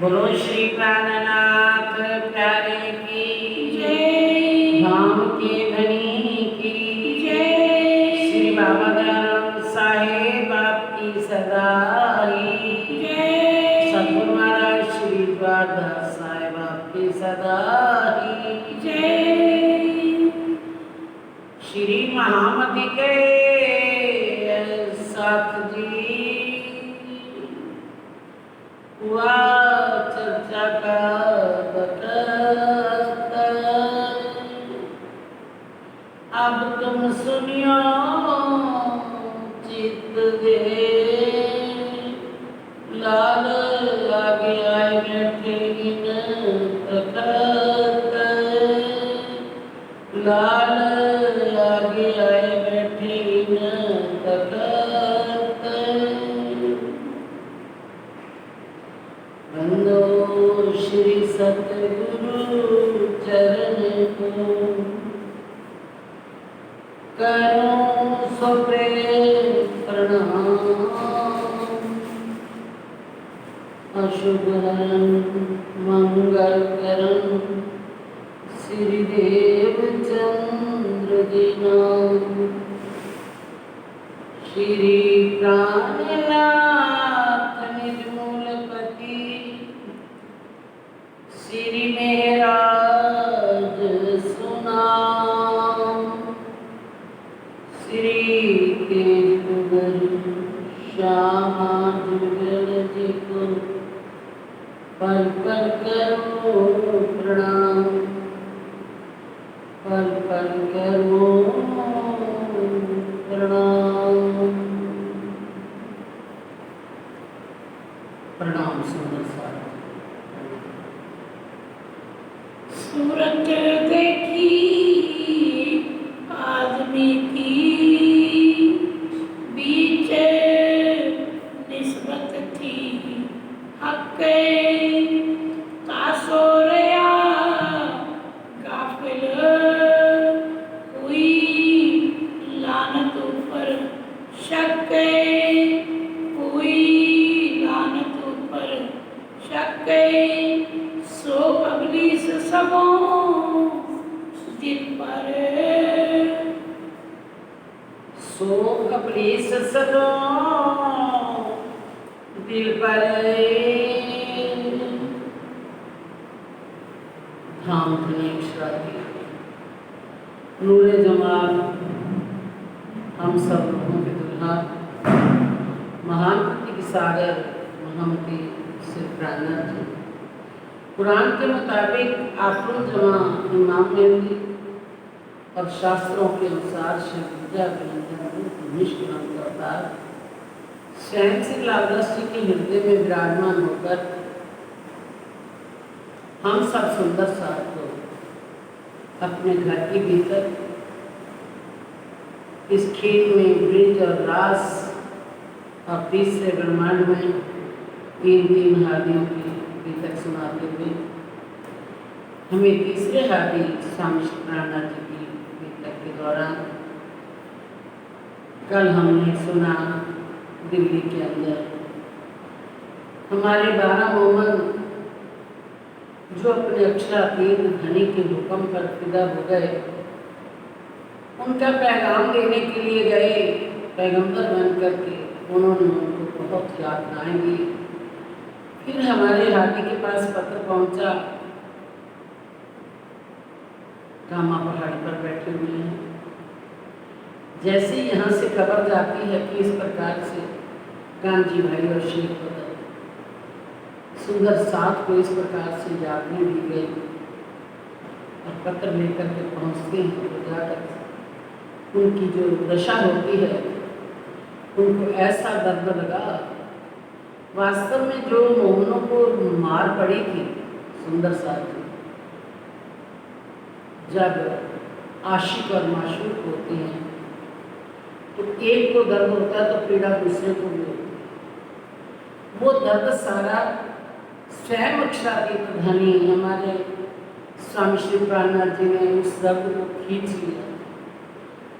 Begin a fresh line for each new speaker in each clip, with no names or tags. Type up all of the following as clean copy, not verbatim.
बोलो श्री प्राणनाथ प्यारे की
जय।
धाम के धनी की
जय।
श्री बाबा दयानंद साहेब आपकी सदाई
जय।
सद्गुरु महाराज श्री द्वारदास साहेब आपकी सदाई
जय।
श्री महामती के साथ जी हुआ चर्चा का बतता, अब तुम सुनियो चित्त दे लाल आगे आए बैठे इन तखत, लाल आगे आए बैठे इन तखत, बंदो श्री सतगुरु चरण को करो सो प्रेम प्रणाम, अशुभ हरण मंगल करण श्री देव चंद्र जी नाम, श्री प्राणनाथ निर्मूल पति श्री मेहराज सुनाम, श्री तेजपुर श्यामा जुगल जी को पल पल करो प्रणाम, पल पल करो प्रणाम। प्रणाम सुंदर सार
सूरत देखी आदमी की बीच निस्बत थी हक तासोरया गाफिल हुई लानत ऊपर शक हुई लानत ऊपर शक सो अबलीस सबों दिल पर
सो अबलीस सबों दिल पर धाम धनी श्रादी नूरे जमाल हम सब लोगों के दुल्हा महान कृति की सागर महामती श्री प्राणनाथ जी कुरान के मुताबिक आखिर जमा इमाम मेहंदी और शास्त्रों के अनुसार श्री विद्या निष्कलंक का अवतार स्वयं श्री लालदास जी के हृदय में विराजमान होकर हम सब सुंदर साथ को अपने घर के भीतर इस खेल में ब्रिज और रास और तीसरे ब्रह्मांड में तीन हादियों की गीतक सुनाते हुए हमें तीसरे हादी स्वामी श्री प्राणनाथ जी की गीतक के दौरान कल हमने सुना दिल्ली के अंदर हमारे 12 मोमन जो अपने अक्षरातीत धनी के हुक्म पर फिदा हो गए, उनका पैगाम देने के लिए गए पैगंबर बन करके उन्होंने उनको बहुत यातनाएं दी। फिर हमारे हाथी के पास पत्र पहुंचा, कामा पहाड़ी पर बैठे हुए हैं। जैसे यहाँ से खबर जाती है कि इस प्रकार से कांजी भाई और शेख बदल सुंदर साथ को इस प्रकार से यातनाएं दी गई और पत्र लेकर के पहुँचते हैं तो जाकर उनकी जो दशा होती है उनको ऐसा दर्द लगा। वास्तव में जो मोहनों को मार पड़ी थी सुंदर साथ जब आशिक और माशूक होते हैं तो एक को दर्द होता है तो पीड़ा दूसरे को भी होती है। वो दर्द सारा स्वयं अक्षरातीत धनी हमारे स्वामी श्री प्राणनाथ जी ने उस दर्द को खींच लिया।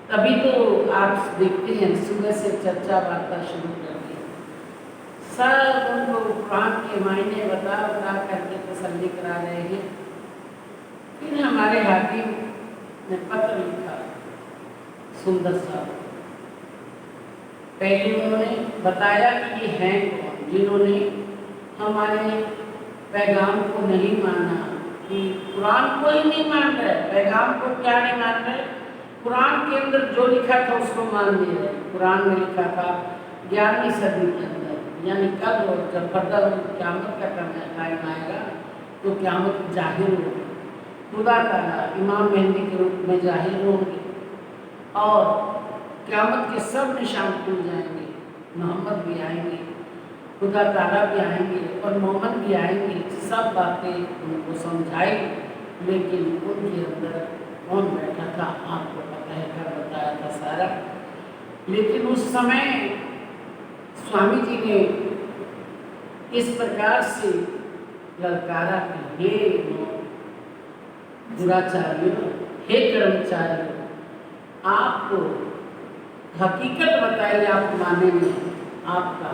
तभी तो आप देखते हैं सुबह से चर्चा वार्ता शुरू कर दी। सब उनको कुरान के मायने बता बता करके तसल्ली करा रहे हैं। फिर हमारे हाकिम ने पत्र लिखा सुंदर सा। पहले उन्होंने बताया कि ये हैं कौन जिन्होंने हमारे पैगाम को नहीं माना, कि कुरान को ही नहीं मान रहे। पैगाम को क्या नहीं मान रहे? कुरान के अंदर जो लिखा था उसको मान नहीं रहे। कुरान में लिखा था 11वीं सदी के अंदर, यानी कल जब फर्दर क़यामत का टाइम आएगा तो क़यामत जाहिर होगी, खुदा ताला इमाम मेहदी के रूप में जाहिर होंगे और क़यामत के सब निशान खुल जाएंगे। मोहम्मद भी आएंगे, खुदा ताला भी आएंगे और मोमन भी आएंगे। सब बातें उनको समझाई, लेकिन उनके अंदर कौन बैठा था आपको पता है, कर बताया था सारा। लेकिन उस समय स्वामी जी ने इस प्रकार से ललकारा कि हे दुराचार्यों, हे कर्मचारियों, आपको हकीकत बताइए, आप मानेंगे? आपका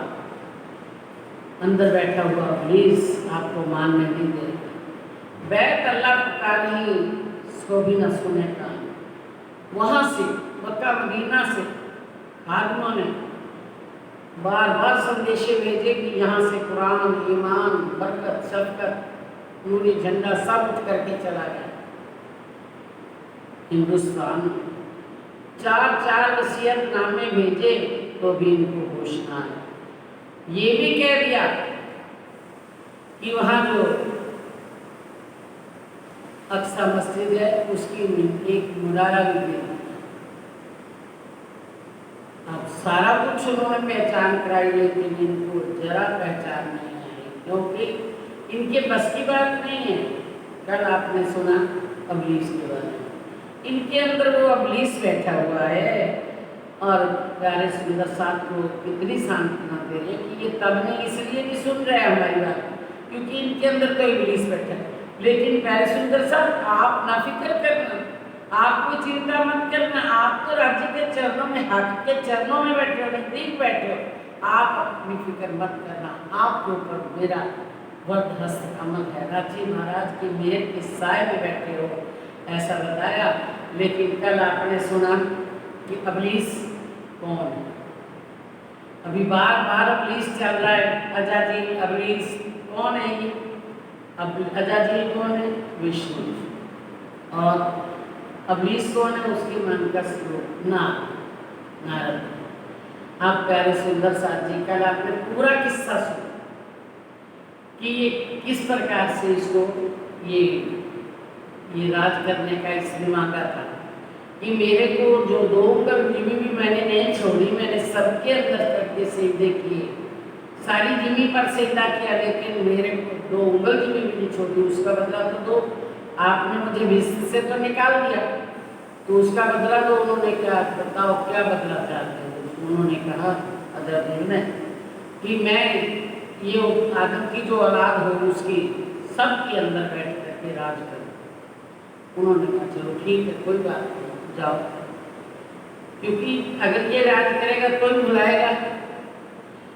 अंदर बैठा हुआ इब्लीस आपको मानने नहीं देगा। बैत अल्लाह पुकारी सो भी न सुनेगा। वहाँ से मक्का मदीना से हाकिमों ने बार बार संदेशे भेजे कि यहाँ से कुरान, ईमान, बरकत, शफकत, नूरी झंडा सब उठ करके चला गया। हिंदुस्तान 4 वसीयतनामे भेजे तो भी इनको होश ना आया। ये भी कह दिया कि वहाँ जो अक्सा मस्जिद है उसकी एक मुनारा भी दे। अब सारा कुछ उन्होंने पहचान कराई, लेकिन इनको जरा पहचान नहीं आई, क्योंकि इनके बस की बात नहीं है। कल आपने सुना अबलीस के बारे में, इनके अंदर वो अबलीस बैठा हुआ है। और प्यारे सुंदर साहब को इतनी सांत्वना दे रहे हैं कि ये तब नहीं इसलिए नहीं सुन रहे हैं हमारी बात, क्योंकि इनके अंदर तो इब्लीस बैठा है। लेकिन प्यारे सुंदर साहब, आप ना फिक्र करना, आप कोई चिंता मत करना। आप तो राज्य के चरणों में, हक के चरणों में बैठे हो, नजदीक बैठे हो। आप अपनी फिक्र मत करना, आपके ऊपर मेरा वर्द हस्त अमल है। रांची महाराज की मेहर के साए में बैठे हो, ऐसा बताया। लेकिन कल आपने सुना कि अबलीस कौन है। अभी बार बार अबलीस चल रहा है, अजाजिल अबलीस कौन है ये? अब अजाजिल कौन है? विष्णु। और अबलीस कौन है? उसकी मन का स्वरूप नारद। आप प्यारे सुंदर साथ जी, कल आपने पूरा किस्सा सुना कि ये किस प्रकार से इसको ये राज करने का इस दिमाग था कि मेरे को जो 2 उंगल जिमी भी मैंने नहीं छोड़ी, मैंने सबके अंदर करके सीधे किए, सारी जिमी पर सीधा किया, लेकिन मेरे को 2 उंगल जिमी भी नहीं छोड़ी। उसका बदला तो दो, आपने मुझे मिस्र से तो निकाल दिया, तो उसका बदला दो। उन्होंने क्या बताओ, क्या बदला चाहते हैं? उन्होंने कहा अदरदिल ने कि मैं ये आदम की जो औलाद हो उसकी सबके अंदर बैठ करके राज करूं। उन्होंने कहा चलो ठीक है, कोई बात नहीं, जाओ। क्योंकि अगर ये राज करेगा तो ही भुलाएगा,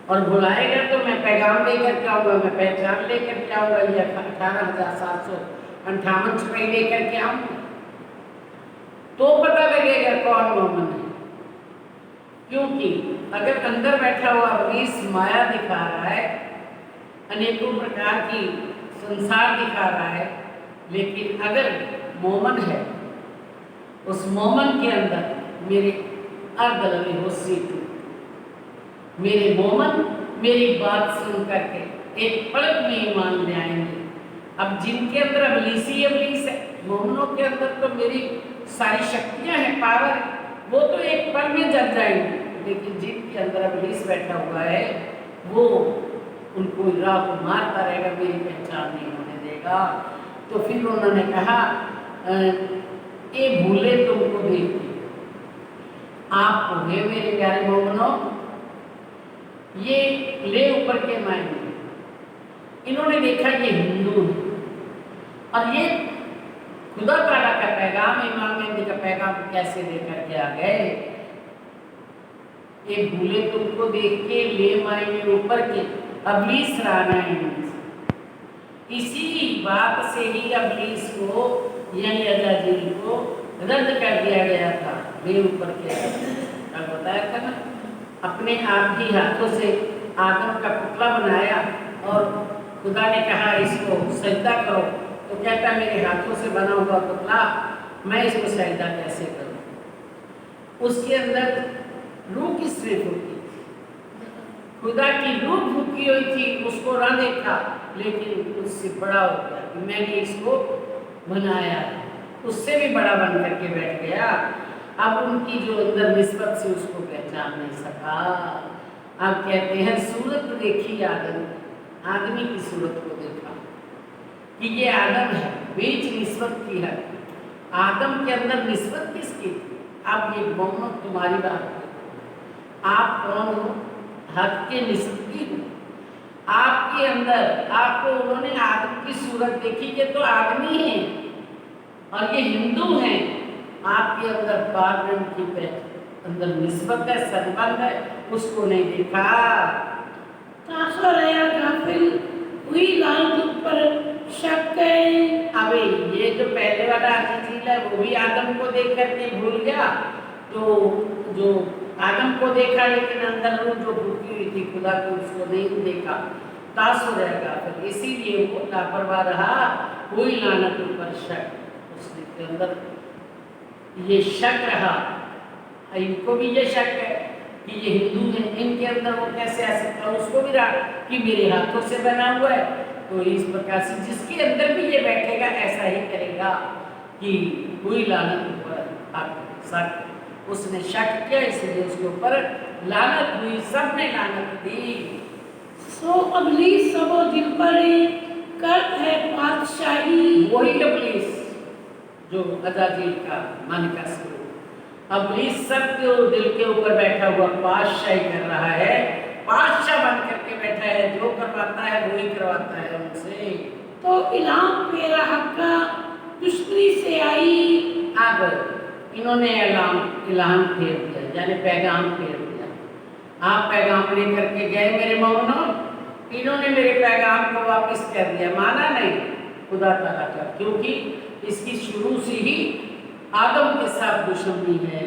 और भुलाएगा तो मैं पैगाम लेकर के आऊँगा, मैं पहचान लेकर के आऊँगा। ये 18,758 रुपये लेकर के आऊँगा, तो पता लगेगा कौन मोमन है। क्योंकि अगर अंदर बैठा हुआ इब्लीस माया दिखा रहा है, अनेकों प्रकार की संसार दिखा रहा है, लेकिन अगर मोमन है, उस मोमन के अंदर मेरे अर्दलवी हो सीटू, मेरे मोमन मेरी बात सुन करके एक पलक में ईमान ले आएंगे। अब जिनके अंदर अबलीस ही अबलीस है, मोमनों के अंदर तो मेरी सारी शक्तियां हैं, पावर, वो तो एक पल में जल जाएंगे। लेकिन जिनके अंदर अबलीस बैठा हुआ है, वो उनको राह को मारता रहेगा, मेरी पहचान नहीं होने देगा। तो फिर उन्होंने कहा ये भूले तुमको देख के, आप होंगे मेरे प्यारे मोमनों, ये ले ऊपर के मायने। इन्होंने देखा ये हिंदू है और ये खुदा ताला का पैगाम, इमाम मेहदी का पैगाम कैसे लेकर के आ गए। ये भूले तुमको देख के, ले मायने ऊपर के, अबलीस रानायण। इसी बात से ही अबलीस को यानी अज़ाज़ील को रद्द कर दिया गया था। मेरे ऊपर क्या अब बताया था ना, अपने आप ही हाथों से आदम का पुतला बनाया और खुदा ने कहा इसको सजदा करो, तो कहता मेरे हाथों से बना हुआ पुतला, मैं इसको सजदा कैसे करूं? उसके अंदर रूह किसने फूकी थी? खुदा की रूह फूकी हुई थी, उसको ना देखा, लेकिन उससे बड़ा हो गया कि मैंने इसको बनाया, उससे भी बड़ा बन करके बैठ गया। अब उनकी जो अंदर निस्बत से उसको पहचान नहीं सका। अब कहते हैं सूरत देखी आदमी की सूरत को देखा कि ये आदम है, बीच निस्बत की है। आदम के अंदर निस्बत किसकी थी? अब ये मोहम्मद तुम्हारी बात है, आप कौन हो? हक के निस्बती हो। आपके अंदर आपको उन्होंने आदम की सूरत देखी, ये तो आदमी है और ये हिंदू हैं। आपके अंदर पार्लियामेंट की अंदर निस्बत है, संबंध है, उसको नहीं देखा।
तासर है गाफिल हुई लानत पर शक है।
अबे ये जो पहले वाला अज़ाज़ील है वो भी आदम को देख करके भूल गया, तो जो आदम को देखा लेकिन अंदर रूह जो भूखी हुई थी खुदा को, उसको नहीं देखा। तासुर है गाफिल, इसीलिए वो लापरवाह रहा। हुई लानत पर शक, उसके अंदर ये शक रहा। इनको भी ये शक है कि ये हिंदू हैं, इनके अंदर वो कैसे आ सकता है? उसको भी रहा कि मेरे हाथों से बना हुआ है, तो इस प्रकार से जिसके अंदर भी ये बैठेगा ऐसा ही करेगा कि हुई लानत पर शक। उसने शक किया इसलिए उसके ऊपर लानत हुई, सबने लानत दी।
सो अबलीस सबो दिल पर कर है बादशाही।
वही अबलीस जो अज़ाज़ील का मन का स्वरूप, अबलीस सबके दिल के ऊपर बैठा हुआ बादशाही कर रहा है, बादशाह बन करके बैठा है, जो करवाता है वही करवाता है उनसे।
तो इलाम मेरा हक्का दुश्मनी से आई।
अब इन्होंने इलाम फेर दिया, यानी पैगाम फेर दिया। आप पैगाम लेकर के गए मेरे मोहनो, इन्होंने मेरे पैगाम को वापस कर दिया, माना नहीं खुदा ताला का, क्योंकि इसकी शुरू से ही आदम के साथ दुश्मनी है।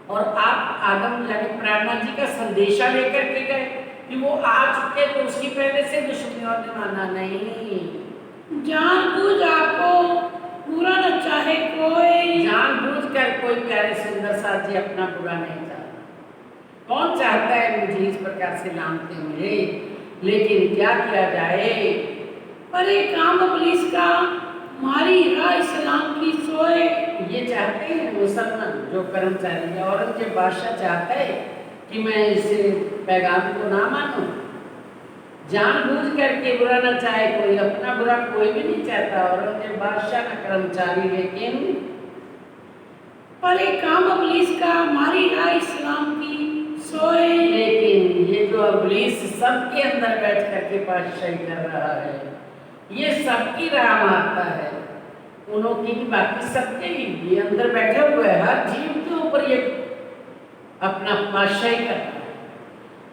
और आप आदम यानी प्रार्थना जी का संदेशा लेकर के गए कि वो आ चुके, तो उसकी पहले से दुश्मनी और माना नहीं।
जानबूझ आपको बुरा न चाहे कोई।
जानबूझकर कोई प्यारे सुंदर साथ जी अपना बुरा नहीं चाहता। कौन चाहता है मुझे इस प्रकार से लानतें मिले? लेकिन क्या किया जाए?
पर एक काम अबलीस का मारी राह इस्लाम की सोए।
ये चाहते हैं मुसलमान जो कर्मचारी है, औरंगजेब बादशाह चाहता है कि मैं इसे पैगाम को ना मानूं। जानबूझ करके बुरा ना चाहे कोई, अपना बुरा कोई भी नहीं चाहता, औरंगजेब बादशाह ना कर्मचारी, लेकिन
पर एक काम अबलीस का मारी राह इस्लाम की सोए।
लेकिन ये जो अबलीस सबके अंदर बैठ करके बादशाही कर रहा है, ये सबकी राह मारता है, उन्होंने की बाकी सबके लिए अंदर बैठे हुए है, हर जीव के ऊपर ये अपना बादशाही करता है।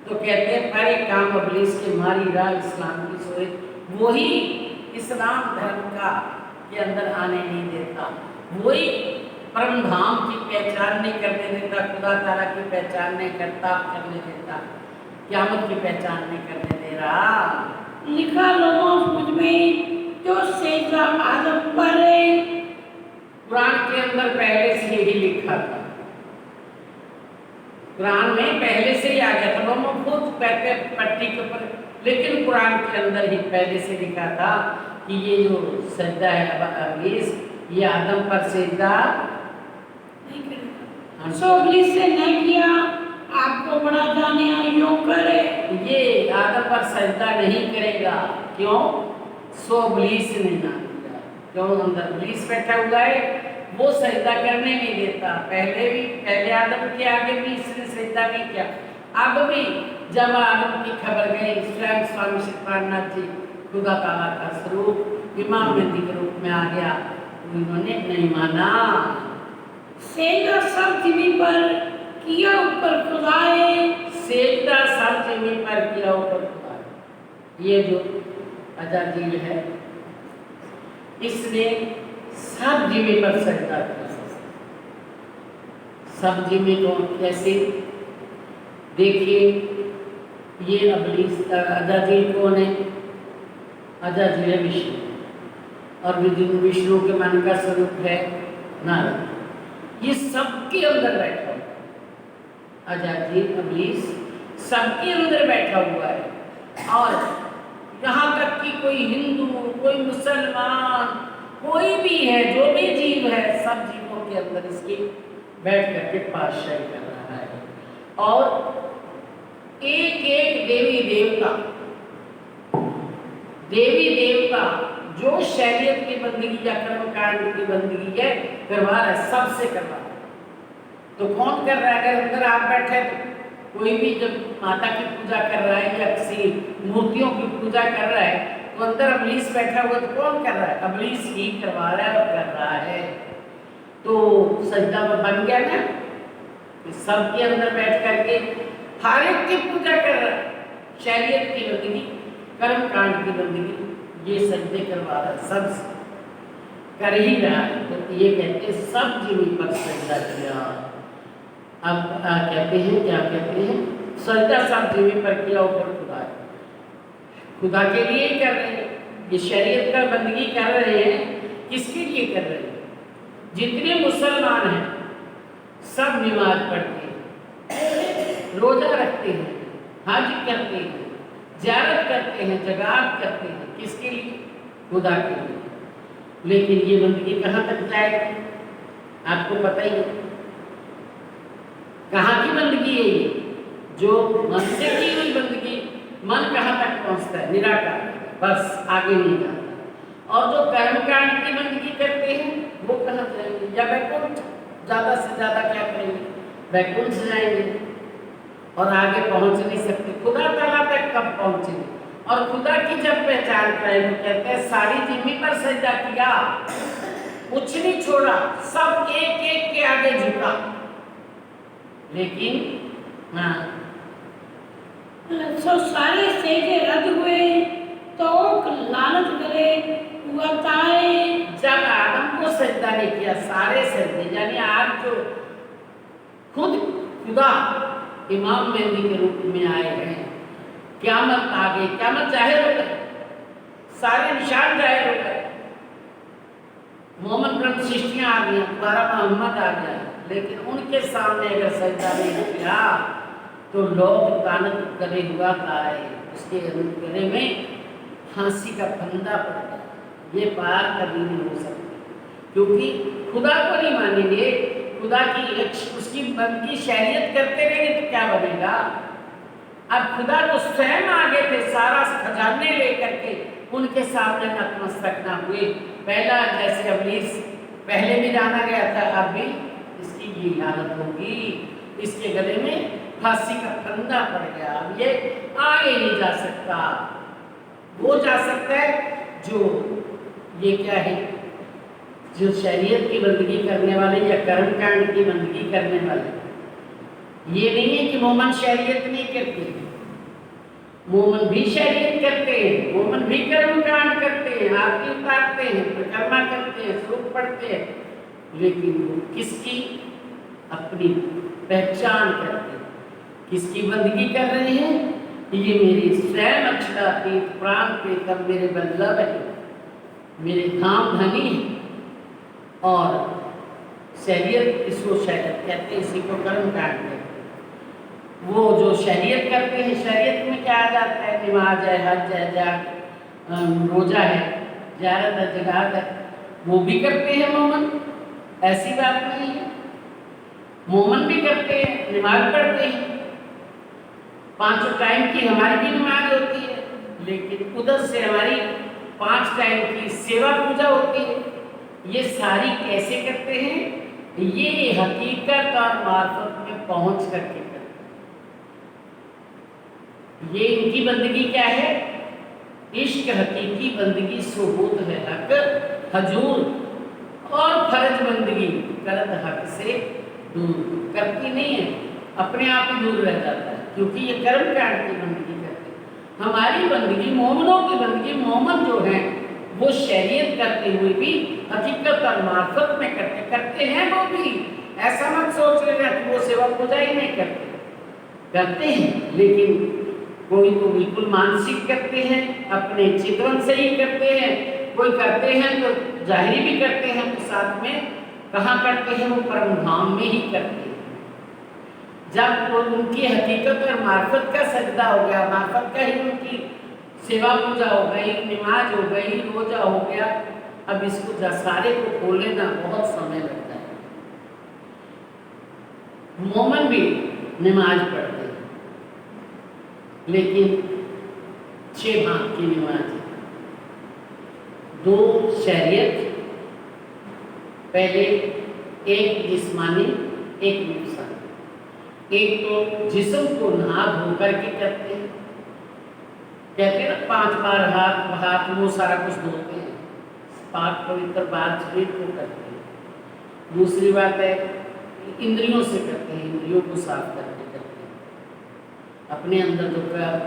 तो कहते हैं पहले काम अबलीस के मारी राह इस्लाम की सोए, वही इस्लाम धर्म का के अंदर आने नहीं देता, वही परम धाम की पहचान नहीं करने देता, खुदा ताला की पहचान नहीं करने देता, क़यामत की पहचान नहीं करने दे रहा।
लिखा लोगों मुझ में जो सेजा आदम पर।
कुरान के अंदर पहले से ही लिखा था, कुरान में पहले से ही आ गया था, लोगों खुद कहते पट्टी के ऊपर, लेकिन कुरान के अंदर ही पहले से लिखा था कि ये जो सजदा है अबलीस, ये आदम पर सजदा
नहीं करेगा। सो अबलीस से नहीं किया, आपको बड़ा जाने यूं करे।
ये आदम पर सजदा नहीं करेगा, क्यों? सो अबलीस ने ना किया, क्यों? अंदर अबलीस बैठा हुआ है, वो सजदा करने नहीं देता। पहले आदम के आगे भी इसने सजदा नहीं किया। अब भी जब आदम की खबर गई, स्वयं स्वामी श्रीपादनाथ जी खुदा ताला का स्वरूप इमाम मेहदी के रूप में आ गया, उन्होंने नहीं माना।
सेजदा सब जमीन पर किया ऊपर खुदाए।
सेजदा सब जमीन पर किया ऊपर खुदा। ये जो अजाजील है इसने सब जिम्मे पर सजदा किया। सब जिम्मे को कैसे? देखिए, ये इब्लीस अजाजील कौन है? अजाजील है विष्णु, और विष्णु के मन का स्वरूप है नारद। ये सबके अंदर बैठा हुआ, अजाजील इब्लीस सबके अंदर बैठा हुआ है। और यहाँ तक कि कोई हिंदू, कोई मुसलमान, कोई भी है, जो भी जीव है, सब जीवों के अंदर इसकी बैठ करके पातशाही कर रहा है। और एक एक देवी देवता जो शरीयत की बंदगी या कर्मकांड की बंदगी है करवा रहा है, सबसे करवा रहा है। तो कौन कर रहा है? अगर अंदर आप बैठे तो कोई भी जब माता की पूजा कर रहा है या किसी मूर्तियों की पूजा कर रहा है तो अंदर इब्लीस बैठा हुआ, तो कौन कर रहा है? इब्लीस ही करवा रहा है और कर रहा है। तो सजदा बन गया ना, सबके अंदर बैठ करके हर एक की पूजा कर रहा है, शरीयत की बंदगी, कर्म कांड की बंदगी, ये सजदे करवा रहा है, सब कर ही रहा है। तो ये कहते हैं सब जिम्मे पर सजदा किया। अब कहते हैं, क्या कहते हैं? सजदा सब जिम्मे पर किया, ऊपर खुदा है, खुदा के लिए ही कर रहे हैं। ये शरीयत का बंदगी कर रहे हैं, किसके लिए कर रहे हैं? जितने मुसलमान हैं सब नमाज पढ़ते हैं, रोजा रखते हैं, हज करते हैं, ज़ियारत करते हैं, जगात करते हैं, किसके लिए? खुदा के लिए। लेकिन ये बंदगी कहाँ तक जाएगी? आपको पता ही है कहाँ की बंदगी है ये? जो मन से की हुई बंदगी, मन कहाँ तक पहुँचता है? निराकार, बस आगे नहीं जाता। और जो कर्मकांड की बंदगी करते हैं वो कहाँ जाएंगे? या वैकुंठ, ज़्यादा से ज़्यादा क्या करेंगे? वैकुंठ जाएंगे, और आगे पहुँच नहीं सकते। खुदा ताला तक कब पहुँचेंगे? और खुदा की जब पहचान करें तो कहते हैं सारी जिम्मे पर सजदा किया, कुछ नहीं छोड़ा, सब एक एक के आगे झुका। लेकिन हाँ,
सो सारे सेजे रद्द हुए तो लानत करे बताए।
जब आदम को सजदा नहीं किया, सारे सजदे, यानी आप जो खुद खुदा इमाम मेहदी के रूप में आए हैं, क़यामत आ गई, क़यामत जाहिर हो गई, सारे निशान जाहिर हो गए, मोहम्मद ब्रह्म सृष्टियाँ आ गई, दोबारा मोहम्मद आ गया। लेकिन उनके सामने अगर सजदा नहीं किया तो लोग लानत करे हुआ आए, उसके गले में फांसी का फंदा पड़ गया। ये पार कभी नहीं हो सकती, क्योंकि खुदा को नहीं मानेंगे, खुदा की उसकी बंदगी शरीयत करते रहेंगे तो क्या बनेगा? अब खुदा तो स्वयं आगे थे, सारा खजाने लेकर के उनके सामने नतमस्तक ना हुए। पहला जैसे इब्लीस पहले भी जाना गया था, अब भी इसकी ये हालत होगी, इसके गले में फांसी का फंदा पड़ गया। अब ये आगे नहीं जा सकता। वो जा सकता है जो ये क्या है, जो शरीयत की बंदगी करने वाले या कर्मकांड की बंदगी करने वाले। ये नहीं है कि मोमन शरीयत नहीं करते, मोमन भी शरीयत करते हैं, मोमन भी कर्मकांड करते हैं, आरती उतारते हैं, परिक्रमा करते हैं, सूक्त पढ़ते हैं, लेकिन वो किसकी? अपनी पहचान करते हैं, किसकी बंदगी कर रहे हैं? ये मेरे स्वयं अक्षरातीत प्राण प्रीतम मेरे बल्लभ है, मेरे धाम धनी है। और शरीयत, इसको शरीयत कहते हैं, इसी को कर्म कांड कहते हैं। वो जो शरीयत करते हैं, शरीयत में क्या आ जाता है? नमाज है, हज है, रोजा है, ज़ियारत है, जगात है, वो भी करते हैं मोमन, ऐसी बात नहीं है। मोमन भी करते हैं, नमाज पढ़ते हैं, 5 टाइम की हमारी भी नमाज होती है, लेकिन उधर से हमारी 5 टाइम की सेवा पूजा होती है। ये सारी कैसे करते हैं? ये हकीकत और मार्फत में पहुंच करके करते हैं। ये इनकी बंदगी क्या है? इश्क हकीकी बंदगी सुबूत है हक हजूर, और फर्ज बंदगी करत हक से दूर, करती नहीं है, अपने आप ही दूर रह जाता है, क्योंकि ये कर्म कांड की बंदगी करते हैं। हमारी बंदगी, मोमनों की बंदगी, मोमन जो हैं वो शरीयत करते हुए भी हकीकत और मार्फत में करते हैं वो भी। ऐसा मत सोच लेना कि वो सेवा पूजा ही नहीं करते हैं, लेकिन कोई तो बिल्कुल मानसिक करते हैं, अपने चितवन से ही करते हैं, कोई करते हैं तो जाहिरी भी करते हैं, तो साथ में कहाँ करते हैं, वो परम धाम में ही करते हैं। जब उनकी हकीकत और मार्फत का सजदा हो गया, मार्फत का ही उनकी सेवा पूजा हो गई, नमाज हो गई, रोजा हो गया, अब इसको दसारे को खोले ना बहुत समय लगता है। मोमन भी नमाज पढ़ते हैं, लेकिन 6 भाग की नमाज, 2 शरीयत, पहले एक जिस्मानी एक नफसानी। एक तो जिस्म को नहा धो करके करते हैं, कहते हैं ना 5 बार हाथ मुंह सारा कुछ धोते हैं, पाक पवित्र बात शरीर को करते हैं। दूसरी बात है इंद्रियों से करते हैं, इंद्रियों को साफ करके करते हैं। अपने अंदर जो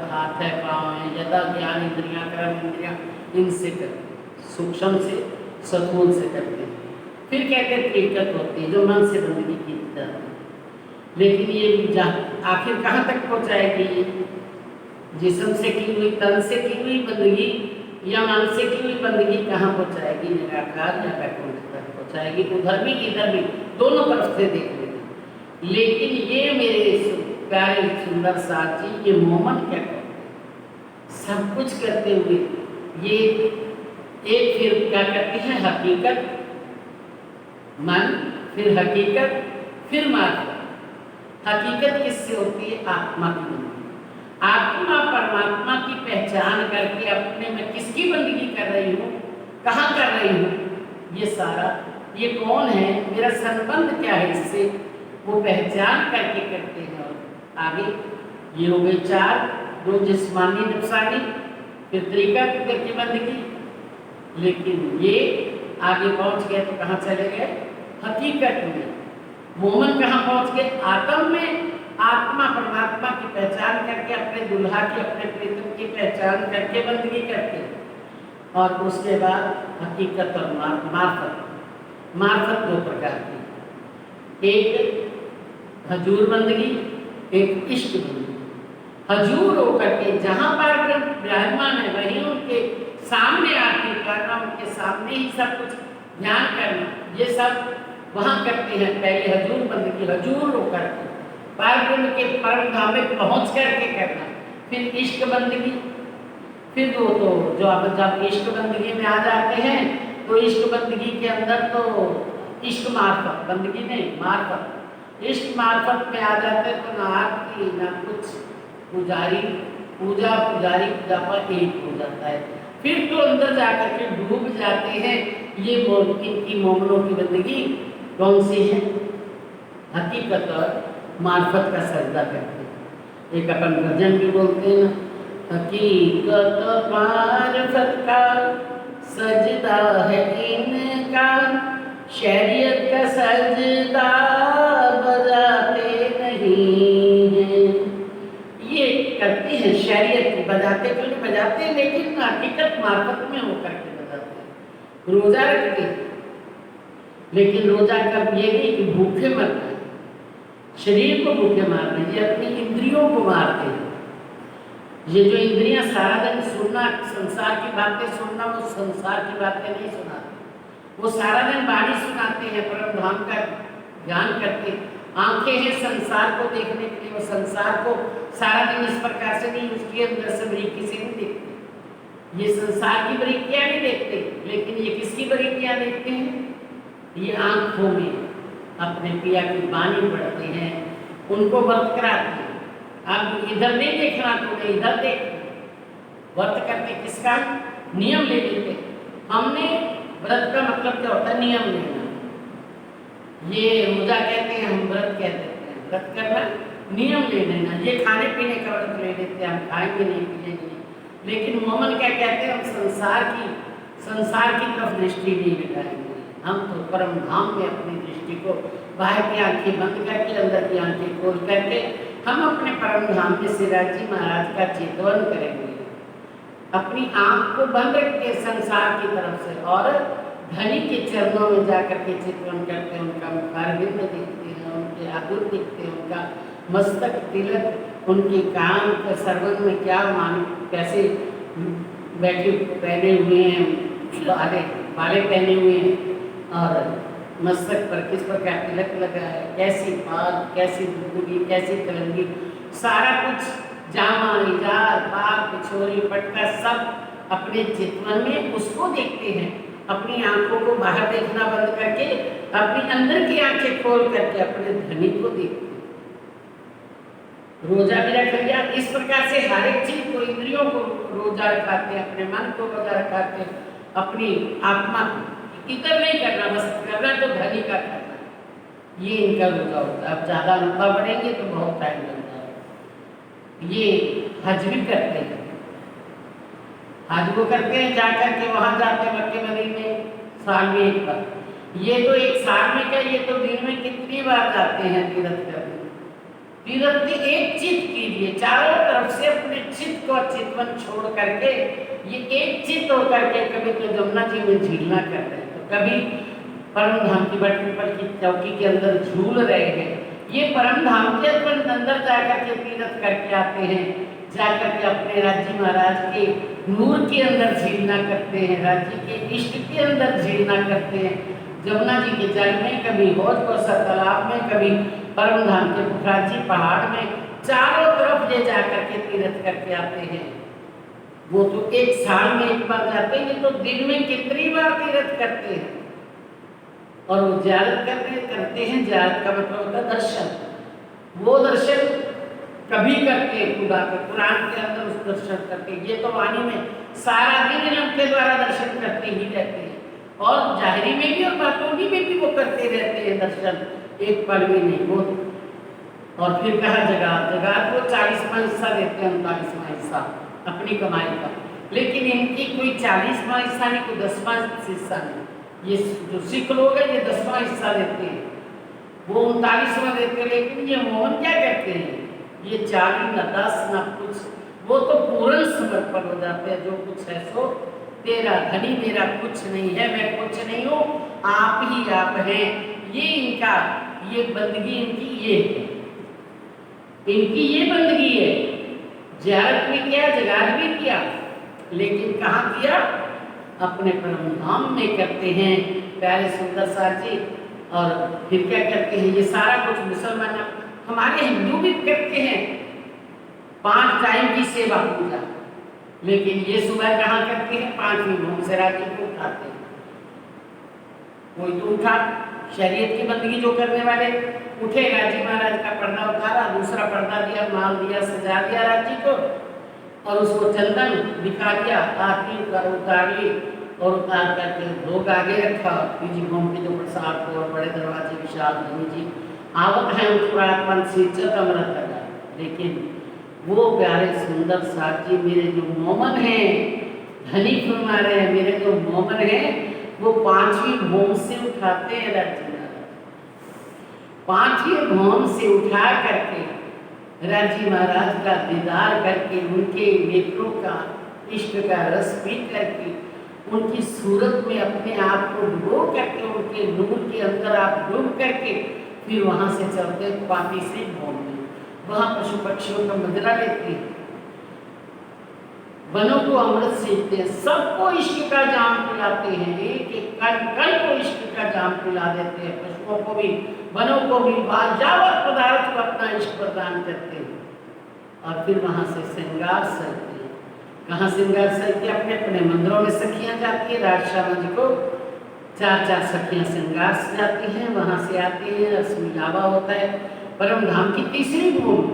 हाथ है, पाँव है, यदा ज्ञान इंद्रियां, कर्म इंद्रियां, इनसे करते हैं, सूक्ष्म से स्थूल से करते हैं। फिर कहते हैं त्रिकत होती है जो मन से बंदगी की जाती है। लेकिन ये आखिर कहाँ तक पहुँचाएगी? जिस्म से की हुई, तन से की हुई बंदगी या मन से की हुई बंदगी कहाँ पहुँचाएगी? निराकार या वैकुंठ तक पहुँचाएगी। उधर भी इधर भी, दोनों तरफ से देख लेंगे। लेकिन ये मेरे प्यारे सुंदर साथ जी, ये मोमन क्या करते हैं? सब कुछ करते हुए ये एक फिर क्या करते हैं? हकीकत, मन, फिर हकीकत, फिर मार्फत। हकीकत किससे होती है? आत्मा की बंदगी। आत्मा परमात्मा की पहचान करके अपने में किसकी बंदगी कर रही हूँ, कहाँ कर रही हूँ, ये सारा, ये कौन है, मेरा संबंध क्या है इससे, वो पहचान करके करते हैं। और आगे ये हो गई 4, 2 जिस्मानी नफसानी, फिर त्रिकत की बंदगी। लेकिन ये आगे पहुँच गए तो कहाँ चले गए? हकीकत में। मोमन कहाँ पहुँच गए? आत्म में। आत्मा परमात्मा की पहचान करके, अपने दुल्हा की, अपने प्रीतम की पहचान करके बंदगी करते हैं। और उसके बाद हकीकत और मार्फत। मार्फत 2 प्रकार की, एक हजूर बंदगी, एक इश्क बंदगी। हजूर होकर के जहाँ पर विराजमान है वहीं उनके सामने आके करना, उनके सामने ही सब कुछ ध्यान करना, ये सब वहाँ करते हैं। पहले हजूर बंदगी, हजूर होकर के पारब्रह्म के परम धाम में पहुँच करके करना। फिर इश्क बंदगी, फिर वो तो जो आप जब इश्क बंदगी में आ जाते हैं तो इश्क बंदगी के अंदर तो इश्क मार्फत, बंदगी नहीं मार्फत, इश्क मार्फत में आ जाते हैं तो ना आरती ना कुछ, पुजारी पूजा पर एक हो जाता है। फिर तो अंदर जाकर के डूब जाते हैं। ये इनकी मोमनों की बंदगी कौन सी है? हकीकत और मार्फत का सजदा करते हैं। एक अपन भजन भी बोलते हैं ना, हकीकत मार्फत का सजदा है इनका, शरीयत का सजदा बजाते नहीं हैं। ये करते हैं शरीयत की, बजाते तो नहीं बजाते, लेकिन हकीकत मार्फत में होकर के बजाते हैं। रोजा रखते हैं, लेकिन रोजा कब? ये नहीं कि भूखे मरना है, शरीर को भूखे मारना है, ये अपनी इंद्रियों को मारते हैं। ये जो इंद्रियां सारा दिन सुनना, संसार की बातें सुनना, वो संसार की बातें नहीं सुनाते, वो सारा दिन वाणी सुनाते हैं, परम धाम का ध्यान करते हैं। आंखें हैं संसार को देखने के लिए, वो संसार को सारा दिन इस प्रकार से नहीं, उसके अंदर से बारीकी से नहीं देखते। ये संसार की बारीकियां नहीं देखते, लेकिन ये किसकी बारीकियां देखते हैं? ये आंखों में अपने पिया की वाणी पढ़ते हैं, उनको व्रत कराते हैं। अब इधर नहीं देखना तो इधर देख, व्रत करते किसका? नियम ले लेते। हमने व्रत का मतलब क्या होता है? नियम लेना। ये रोजा कहते हैं, हम व्रत कह देते हैं। व्रत करना, नियम ले लेना। ये खाने पीने का व्रत ले लेते हैं, हम खाएंगे नहीं, पिएंगे नहीं। लेकिन मोमन क्या कहते हैं? हम संसार की तरफ दृष्टि नहीं लगाएंगे, हम तो परम धाम में अपनी दृष्टि को, बाहर की आंखें बंद करके अंदर की आंखें खोल करके हम अपने परम धाम के सिराज जी महाराज का चितवन करेंगे। अपनी आंख को बंद रखते हैं संसार की तरफ से और धनी के चरणों में जाकर के चितवन करते हैं, उनका मुखारविंद देखते हैं, उनके आदुर देखते हैं, उनका मस्तक तिलक, उनके कान के सरवन में क्या मान कैसे बैठे पहने हुए हैं, बाले पहने हुए हैं और मस्तक पर किस प्रकार तिलक लगा है, कैसी बाल, कैसी दुबुगी, कैसी कलंगी, सारा कुछ जामा इजार पाग पिछोरी पटका सब अपने चितवन में उसको देखते हैं। अपनी आंखों को बाहर देखना बंद करके अपनी अंदर की आंखें खोल करके अपने धनी को देखते हैं। रोजा भी रख लिया। इस प्रकार से हर एक चीज को, इंद्रियों को रोजा रखाते हैं, अपने मन को रोजा रखाते हैं, अपनी आत्मा इतर नहीं करना, बस करना तो धनी का करना, ये इनका रोजा होता है। अब ज्यादा लंबा बढ़ेंगे तो बहुत टाइम लगता है। ये हज भी करते हैं, हज वो करते हैं जाकर के वहां जाते हैं मक्के मदीने साल में एक बार। ये तो एक साल में क्या, ये तो दिन में कितनी बार जाते हैं तीर्थ करने। तीर्थ में एक चित कीजिए, चारों तरफ से अपने चित्त को चितवन छोड़ करके ये एक चित्त होकर के कभी तो जमुना जी में झीलना कर रहे हैं, तो कभी परम धाम की बट पीपल की चौकी के अंदर झूल रहे हैं। ये परम धाम के अंदर जाकर के तीर्थ करके आते हैं, जाकर के अपने राज्य महाराज के नूर के अंदर झीलना करते हैं, राज्य के इष्ट के अंदर झीलना करते हैं। जमुना जी के जल में, कभी हौज कोसा तालाब में, कभी परम धाम के पुखराजी पहाड़ में, चारों तरफ ले जाकर के तीर्थ करके आते हैं। वो तो एक साल में एक बार जाते हैं, तो दिन में कितनी बार तीर्थ करते हैं। और वो ज़ियारत करते हैं। ज़ियारत का मतलब होता है दर्शन। वो दर्शन कभी करते हैं खुदा के, कुरान के अंदर उस दर्शन करते हैं। ये तो वाणी में सारा दिन उनके द्वारा दर्शन करते ही रहते हैं, और जाहिरी में भी और बातों में भी वो करते रहते हैं दर्शन, एक पल भी नहीं वो। और फिर कहा जगात को 40वां हिस्सा देते हैं, 39वां हिस्सा अपनी कमाई का, लेकिन इनकी कोई 40वां हिस्सा नहीं, कोई 10वां हिस्सा नहीं। ये जो सिख लोग हैं ये 10वां हिस्सा देते हैं, वो 39वां देते हैं। लेकिन ये मोहन क्या करते हैं, ये 40 न 10 न कुछ, वो तो पूर्ण समर्पण हो जाते हैं। जो कुछ है सो तेरा धनी, मेरा कुछ नहीं है, मैं कुछ नहीं हूँ, आप ही आप हैं। ये इनका, ये बंदगी इनकी ये है, इनकी ये बंदगी है। ज़ियारत भी किया, जगात भी किया, लेकिन कहाँ किया, अपने परम धाम में करते हैं प्यारे सुंदर सार जी। और फिर क्या करते हैं, ये सारा कुछ मुसलमान, हमारे हिंदू भी करते हैं 5 टाइम की सेवा पूजा, लेकिन ये सुबह कहाँ करते हैं, 5वीं भोग से राजी को उठाते हैं। कोई तो उठा, शरीयत की बंदगी जो करने वाले उठे, राजी महाराज का पर्दा उतारा, दूसरा पर्दा दिया, माल दिया, सजा दिया राजी को, और उसको चंदन दिखा दिया, आरती उतार ली, और उतार करके भोग आगे रखा। पीजी भोग के जो प्रसाद को, और बड़े दरवाजे विशाल धनी जी आवत है उत्परात्मन से अमृत लगा। लेकिन वो प्यारे सुंदर साथ जी, मेरे जो मोमन हैं, धनी फरमा रहे हैं, मेरे जो मोमन हैं, वो 5वीं भोग से उठाते हैं राज्य महाराज। 5वीं भोग से उठा करके राज्य महाराज का दीदार करके, उनके नेत्रों का इष्ट का रस पी करके, उनकी सूरत में अपने आप को डुबो करके, उनके नूर के अंदर आप डूब करके, फिर वहाँ से चलते 35वीं भोग में। वहाँ पशु पक्षियों का मदिरा लेते हैं, वनों को अमृत सेकते हैं, सबको इश्क का जाम पिलाते हैं, एक एक कण कण को इश्क का जाम पिला देते हैं। पशुओं को भी, वनों को भी, बाजावत पदार्थ को अपना इश्क प्रदान करते हैं। और फिर वहाँ से श्रृंगार सजते हैं। कहाँ श्रृंगार सजते? अपने अपने मंदिरों में सखियाँ जाती है। राजशाह जी को 4 सखियाँ श्रृंगार से जाती हैं, वहाँ से आती हैं, रस मिलावा होता है। परम धाम की 3री भूमि,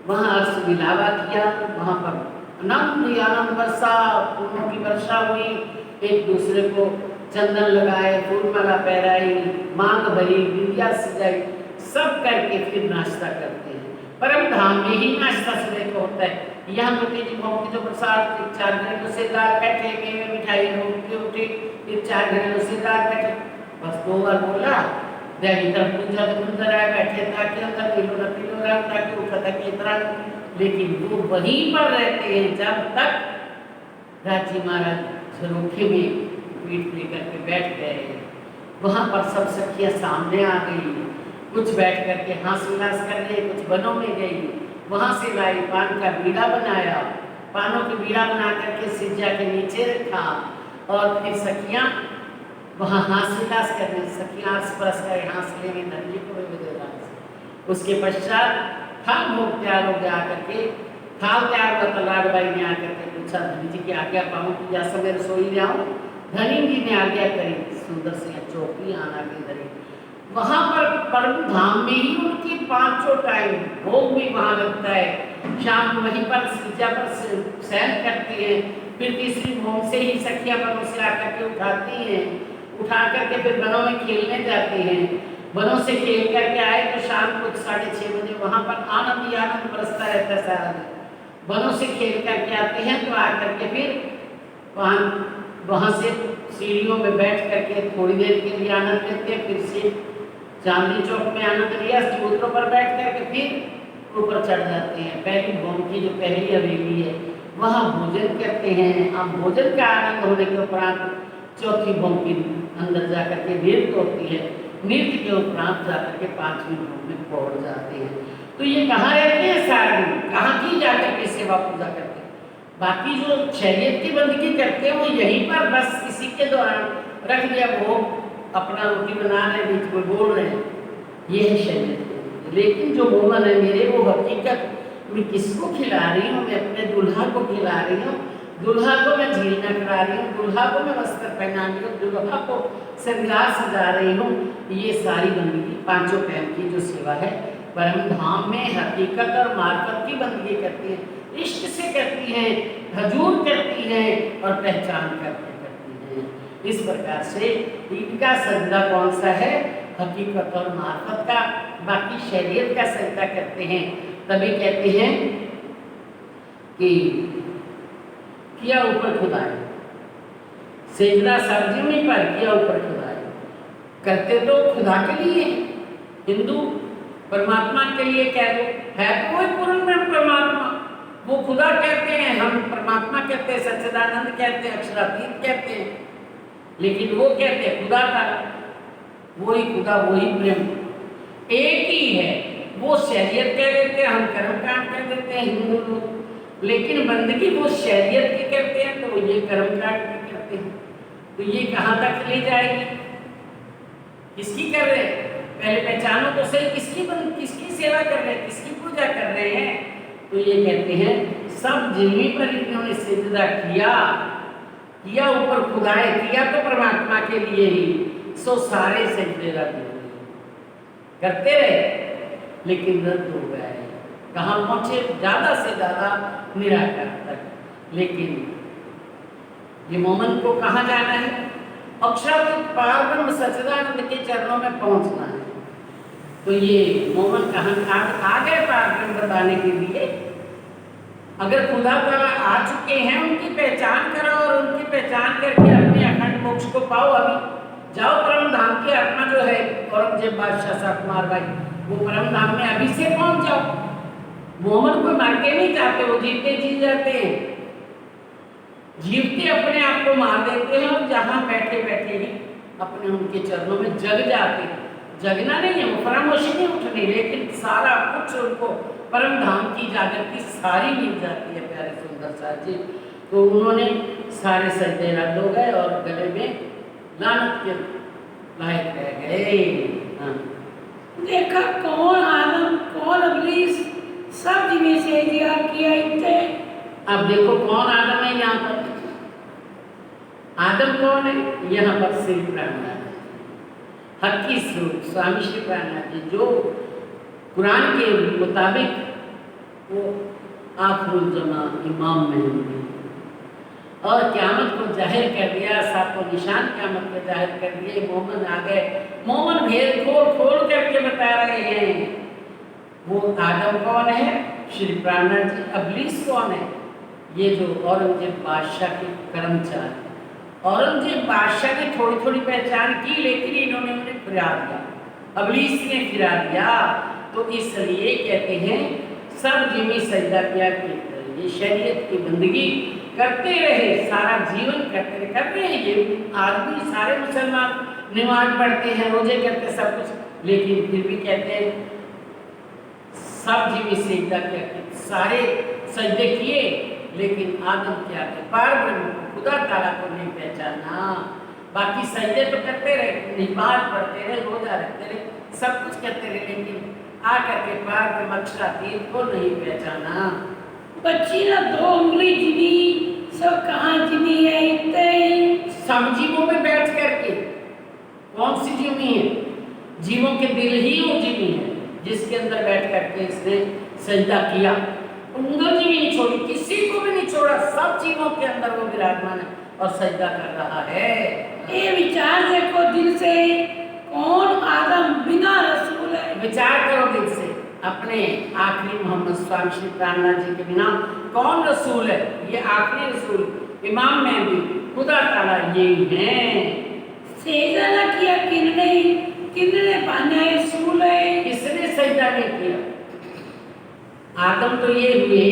वहाँ रस मिलावा किया, वहाँ पर आनंद वर्षा, फूलों की वर्षा हुई, एक दूसरे को चंदन लगाए, फूलमाला पहराई, मांग भरी, बिंदिया सजाई, सब करके फिर नाश्ता करते हैं। परम धाम में ही नाश्ता सुबह को होता है। यहाँ तो तेजी भोग की जो प्रसाद, 4 घरेलू सेदार बैठे, मेवे मिठाई उठे, फिर 4 घरेलू सेदार बैठे, बस 2 बार बोला, पूजा तो अंदर आए बैठे, ताकि अंदर किलो न किलो रहा, ताकि उठा था कि इतना। लेकिन वो वहीं पर रहते हैं जब तक राजी महाराज झरोखे में पीठ लेकर के बैठ गए। वहाँ पर सब सखियाँ सामने आ गई, कुछ बैठ कर के हास उल्लास कर रहे, कुछ बनों में गई, वहाँ से लाई पान का बीड़ा बनाया, पानों की बीड़ा बना करके सिज्जा के नीचे रखा और फिर सखियाँ वहाँ हास उल्लास कर रही। सखियाँ आस पास का हास लेंगे नंदी को उसके पश्चात थाल भोग तैयार हो गया करके, थाल तैयार हुआ तो लाडबाई ने आकर के पूछा धनी जी की आज्ञा पाऊँ कि या समय रसोई ले आऊँ। धनी जी ने आज्ञा करी, सुंदर से चौकी आना के धरी। वहाँ पर परम धाम में ही उनकी 5 टाइम भोग भी वहाँ लगता है। शाम को वहीं पर सिज्जा पर शयन करती हैं, फिर तीसरी भोग से ही सखिया बनों से आकर के उठाती हैं, उठा करके फिर बनों में खेलने जाती हैं। बनों से खेल करके आए तो शाम को 6:30 बजे वहाँ पर आनंद ही आनंद बरसता रहता है सारा दिन। बनों से खेल करके आते हैं तो आकर के फिर वहाँ से सीढ़ियों में बैठ करके थोड़ी देर के लिए आनंद लेते हैं, फिर से चांदनी चौक में आनंद लिया, चबूतरों पर बैठ करके फिर ऊपर चढ़ जाते हैं। पहली भोग की जो पहली हवेली है वहाँ भोजन करते हैं। अब भोजन का आनंद होने के उपरांत चौथी भोग की अंदर जाकर के नृत्य होती है, नृत्य के उपरांत जाकर के 5वीं भोग में पहुँच जाते हैं। तो ये कहाँ रहते हैं सारे दिन, कहाँ की जाकर के सेवा पूजा करते हैं। बाकी जो शरीयत की बंदगी करते हैं वो यहीं पर बस किसी के दौरान रख दिया भोग, अपना रोटी बना रहे, बीच में बोल रहे हैं, ये है शरीयत। लेकिन जो मोमन है मेरे वो हकीकत मैं किसको खिला रही हूँ, मैं अपने दूल्हा को खिला रही हूँ, दूल्हा को मैं झीलना करा रही हूँ, दूल्हा को मैं वस्त्र पहना रही हूँ, दूल्हा को श्रृंगार सजा रही हूँ। ये सारी बंदगी 5 टाइम की जो सेवा है परम धाम में हकीकत और मार्फत की बंदगी करती है, इष्ट से करती हैं, हजूर करती हैं और पहचान करके करती हैं। इस प्रकार से इनका सजदा कौन सा है, हकीकत और मार्फत का। बाकी शरीयत का सजदा करते हैं तभी कहते हैं कि किया ऊपर खुदाई, सजदा सरजमी पर किया ऊपर खुदाई। करते तो खुदा के लिए, हिंदू परमात्मा के लिए कह दो, है तो वही पूर्ण ब्रह्म परमात्मा, वो खुदा कहते हैं, हम परमात्मा कहते हैं, सच्चिदानंद कहते हैं, अक्षरातीत कहते हैं, लेकिन वो कहते हैं खुदा का, वही खुदा वही ब्रह्म एक ही है। वो शरीयत कह देते हैं, हम कर्मकांड कह देते हैं हिंदू लोग, लेकिन बंदगी वो शरीयत की करते हैं तो ये कर्मकांड की करते हैं। तो ये कहाँ तक ले जाएगी, किसकी कर रहे हैं, पहले पहचानो तो सही, किसकी सेवा कर रहे हैं, किसकी पूजा कर रहे हैं। तो ये कहते हैं सब जिन्हीं पर इन्होंने सिजदा किया ऊपर खुदाए किया तो परमात्मा के लिए ही, सो सारे सजदे रद्द हो गए, करते रहे लेकिन रद्द हो गए। कहाँ पहुँचे, ज़्यादा से ज़्यादा निराकार तक। लेकिन ये मोमन को कहाँ जाना है, अक्षरातीत पार ब्रह्म सच्चिदानंद के चरणों में पहुँचना है। तो ये मोमन कहाँ आ गए पार ब्रह्म बताने के लिए। अगर खुदा ताला आ चुके हैं, उनकी पहचान करो और उनकी पहचान करके अपने अखंड मोक्ष को पाओ। अभी जाओ परम धाम की आत्मा जो है औरंगजेब बादशाह साहब कुमार भाई, वो परम धाम में अभी से पहुंच जाओ। मोहम्मद को मार के नहीं जाते, वो जीते जी जाते हैं, जीवते अपने आप को मार देते हैं और जहाँ बैठे बैठे ही अपने उनके चरणों में जग जाते हैं। जगना नहीं है, वो फरामोशी नहीं उठनी, लेकिन सारा कुछ उनको परम धाम की जागृति सारी मिल जाती है प्यारे सुंदर साहब जी। तो उन्होंने सारे सजदे रद्द हो गए और गले में लानत के लायक रह गए। हाँ।
देखा कौन आदम कौन इब्लीस सब जिन्हें से दिया किया इतने।
अब देखो कौन आदम है यहाँ पर, आदम कौन है यहाँ पर, श्री प्राणनाथ हकी स्वरूप स्वामी श्री प्राणनाथ जी, जो कुरान के मुताबिक वो आखिरुल जमा इमाम में होंगे और क़यामत को जाहिर कर दिया, सातों निशान क़यामत को जाहिर कर दिए। मोमन आ गए, मोमन भेद खोल करके बता रहे हैं। वो आदम कौन है, श्री प्राणनाथ जी। इब्लीस कौन है, ये जो औरंगजेब बादशाह के कर्मचारी। औरंगजेब बादशाह ने थोड़ी थोड़ी पहचान की, लेकिन इन्होंने उन्हें फिरा दिया, इब्लीस ने फिरा दिया। तो इसलिए कहते हैं सब जिमी सजदा किया, ये शरीयत की बंदगी करते रहे, सारा जीवन करते रहे, कर रहे हैं ये आदमी, सारे मुसलमान नमाज पढ़ते हैं, रोजे करते हैं, सब कुछ, लेकिन फिर भी कहते हैं सब जीवी सजदा किया, सारे सजदे किए, लेकिन आदम क्या थे, पार ब्रह्म को, खुदा ताला को नहीं पहचाना। बाकी सजदे तो करते रहे, नमाज पढ़ते रहे, रोजा रखते रहे, सब कुछ करते रहे, लेकिन आकर के पार ब्रह्म अक्षरातीत को नहीं पहचाना।
बच्ची ना 2 उंगली जिनी, सब कहाँ जिनी है इतने
समजीवों में बैठ करके, कौन सी जीवी है, जीवों के दिल ही वो जीवी है जिसके अंदर बैठ करके इसने सजदा किया, उंगली भी नहीं छोड़ी, किसी को भी नहीं छोड़ा, सब जीवों के अंदर वो विराजमान है और सजदा कर रहा है।
ये विचार देखो दिल से, कौन आदम बिना रसूल है।
विचार करो दिल से, अपने आखिरी मोहम्मद स्वामी श्री प्राणनाथ जी के बिना कौन रसूल है, ये आखिरी रसूल इमाम मेहदी खुदा ताला यही है।
सजदा ना किया किन्ने, किन्ने बना रसूल है,
किसने सजदा नहीं किया, आदम तो ये हुए,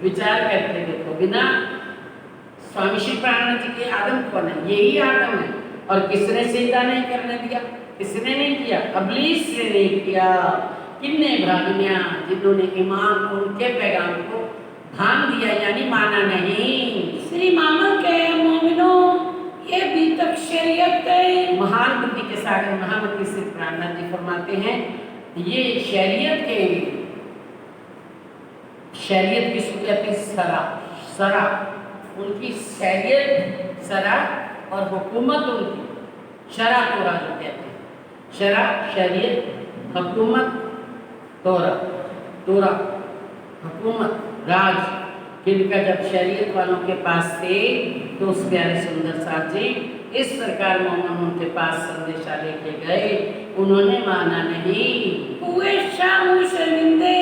विचार करके देखो, बिना स्वामी श्री प्राणनाथ जी के आदम कौन है, यही आदम है, और किसने सजदा नहीं करने दिया, किसने नहीं किया, इब्लीस ने नहीं किया। किन्ने भागियां जिन्होंने ईमान उनके पैगाम को ध्यान दिया, यानी माना नहीं।
श्री मामल के मोमिनो, ये भी तक शरीयत है।
महान बुद्धि के सागर महामती श्री प्राणनाथ जी फरमाते हैं, ये शरीयत के, शरीयत की सूरत सरा, सरा उनकी शरीयत सरा और हुकूमत उनकी शरा तोरा जो कहते हैं, शरा शरीयत, हुकूमत तोरा, तोरा हुकूमत, राज, किनका जब शरीयत वालों के पास थे तो उस प्यारे सुंदर साहब जी इस सरकार मोहम्मद उनके पास संदेशा लेके गए, उन्होंने माना नहीं।
हुए शाम शर्मिंदे,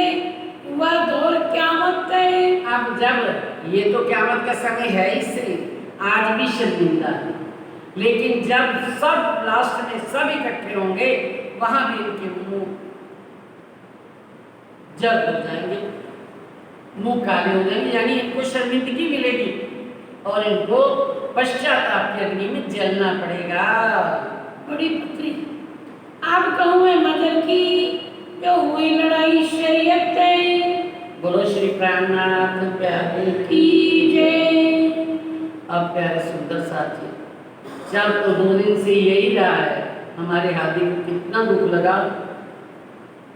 हुआ दौर क़यामत है।
अब जब ये तो क़यामत का समय है ही सही, आज भी शर्मिंदा है, लेकिन जब सब लास्ट में सब इकट्ठे होंगे, वहां भी इनके मुंह जल हो जाएंगे, मुंह काले हो जाएंगे, यानी इनको शर्मिंदगी मिलेगी और इनको पश्चाताप की अग्नि में जलना पड़ेगा।
बड़ी पुत्री, आप कहूँ मैं मदर की जो हुई लड़ाई शरीयत है।
बोलो श्री प्राणनाथ प्यारे
की जय।
अब प्यारे सुंदर साथी, जब तो 2 दिन से यही रहा है, हमारे हाथी को कितना दुख लगा,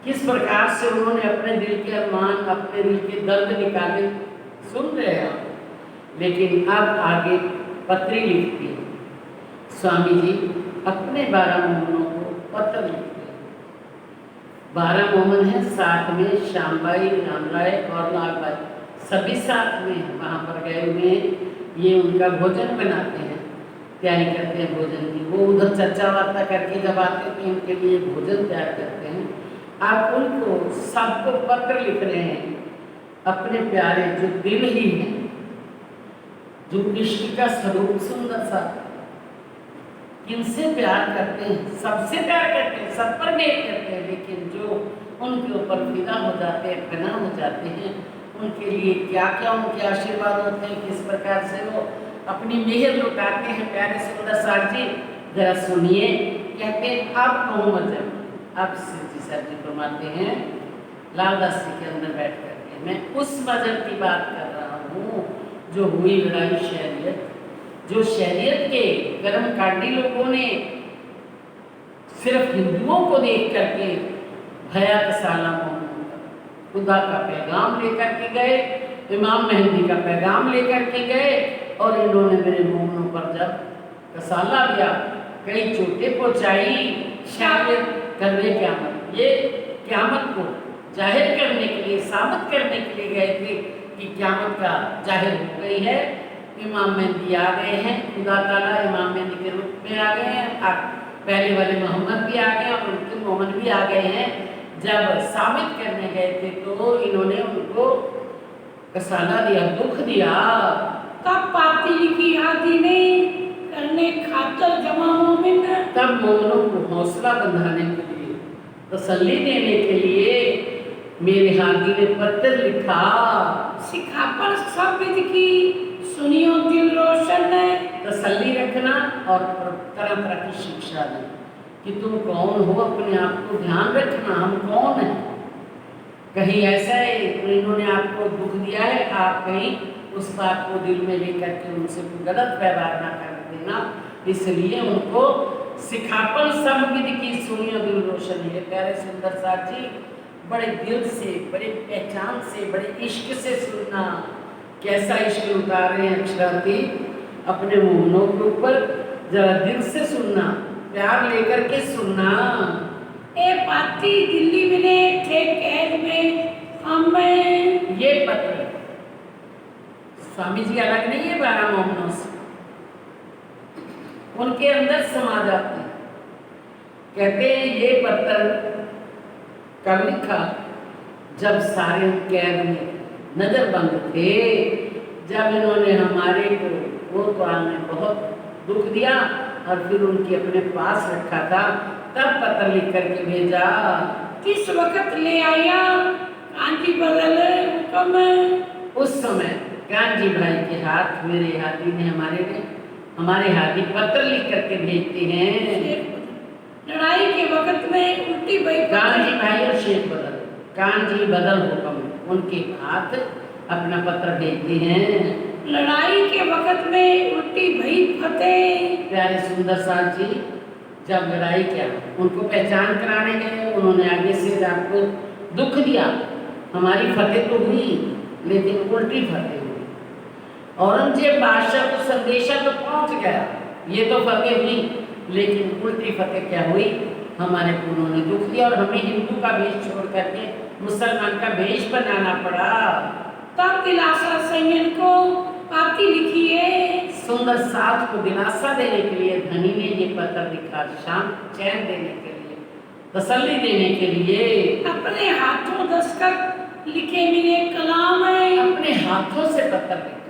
किस प्रकार से उन्होंने अपने दिल के अरमान, अपने दिल के दर्द निकाले, सुन रहे हैं आप। लेकिन अब आगे पत्री लिखती है, स्वामी जी अपने 12 मोहनों को पत्र लिखते हैं। 12 मोहन हैं, साथ में श्यामबाई, रामराय और लालबाई, सभी साथ में वहाँ पर गए हुए हैं। ये उनका भोजन बनाते हैं, तैयारी करते हैं भोजन की। वो उधर चर्चा वार्ता करके जब आते हैं तो इनके लिए भोजन तैयार करते हैं। आप उनको सबको पत्र लिख रहे हैं, अपने प्यारे जो दिल ही है, जो इश्क का स्वरूप सुंदर सा, किनसे प्यार करते हैं, सबसे प्यार करते हैं, सब पर मेल करते हैं, लेकिन जो उनके ऊपर फिदा हो जाते हैं, फना हो जाते हैं, उनके लिए क्या क्या उनके आशीर्वाद होते हैं, किस प्रकार से वो अपनी मेहर लुटाते हैं। प्यारे सुंदर साहब जी जरा सुनिए, कहते हैं अब कहूँ मतलब, अब जी साहब जी फरमाते हैं लालदास जी के अंदर बैठ करके, मैं उस मजहब की बात कर रहा हूँ जो हुई लड़ाई शरीयत, जो शरीयत के कर्म कांडी लोगों ने सिर्फ हिंदुओं को देख करके भया कसाला खुदा का पैगाम लेकर के गए, इमाम मेहंदी का पैगाम लेकर के गए, और इन्होंने मेरे मोमनों पर जब कसाला दिया, कई चोटें पहुँचाई, शायद करने क़यामत, ये क़यामत को जाहिर करने के लिए, साबित करने के लिए गए थे कि क़यामत का जाहिर हो गई है। इमाम मेहंदी आ गए हैं, खुदा ताला इमाम मेहंदी के रूप में आ गए हैं, पहले वाले मोहम्मद भी आ गए और उनके मोहम्मद भी आ गए हैं। जब साबित करने गए थे तो इन्होंने उनको कसाला दिया, दुख दिया।
तब पाती की आदि ने करने खातर जमा मोमिन,
तब मोमिनों को हौसला बंधाने के लिए, तसल्ली देने के लिए मेरे हादी ने पत्र लिखा,
सिखा पर सब विध की सुनियो दिल रोशन है।
तसल्ली रखना और तरह तरह की शिक्षा दें कि तुम कौन हो, अपने आप को ध्यान रखना, हम कौन हैं। कहीं ऐसा है इन्होंने आपको दुख दिया है, आप कहीं उस बात को दिल में लेकर के उनसे गलत व्यवहार ना कर देना, इसलिए उनको सिखापन सब विधि की सुनियो दिल रोशन है। प्यारे सुंदर साथ जी बड़े दिल से, बड़े पहचान से, बड़े इश्क से सुनना। कैसा इश्क उतार रहे हैं अक्षराती अपने मोहनों के ऊपर, जरा दिल से सुनना, प्यार लेकर के सुनना।
ए पाती दिल्ली मिले थे कैद में हमें।
ये पत्र स्वामी जी अलग नहीं है 12 मोहनों से, उनके अंदर समा जाते हैं। कहते हैं ये पत्र कब लिखा, जब सारे कैद में नजरबंद थे, जब इन्होंने हमारे को कोतवाल ने बहुत दुख दिया और फिर उनके अपने पास रखा था, तब पत्र लिख करके भेजा।
किस वक्त ले आया कांजी बदल हुक्म।
उस समय कांजी भाई के हाथ मेरे हाथी ने हमारे हाथी पत्र लिख करके भेजते हैं।
लड़ाई के वक्त में उल्टी भाई
कांजी भाई और शेख बदल, कांजी बदल हुक्म, उनके हाथ अपना पत्र भेजते हैं।
लड़ाई के वक्त में उल्टी भई फतेह।
प्यारे सुंदर साथ जी जब लड़ाई क्या उनको पहचान कराने गए, उन्होंने आगे से आपको दुख दिया, हमारी फतेह तो हुई लेकिन उल्टी फतेह हुई। औरंगजेब बादशाह को संदेशा तो पहुंच गया, ये तो फतेह हुई, लेकिन उल्टी फतेह क्या हुई, हमारे को उन्होंने दुख दिया और हमें हिंदू का वेश छोड़ करके मुसलमान का वेश बनाना पड़ा।
तब दिलासा संयन को पाती लिखी है।
सुंदर साथ को दिलासा देने के लिए धनी ने ये पत्र लिखा, शाम चैन देने के लिए, तसल्ली देने के लिए।
अपने हाथों दस्तखत लिखे मिले कलाम है।
अपने हाथों से पत्र लिखा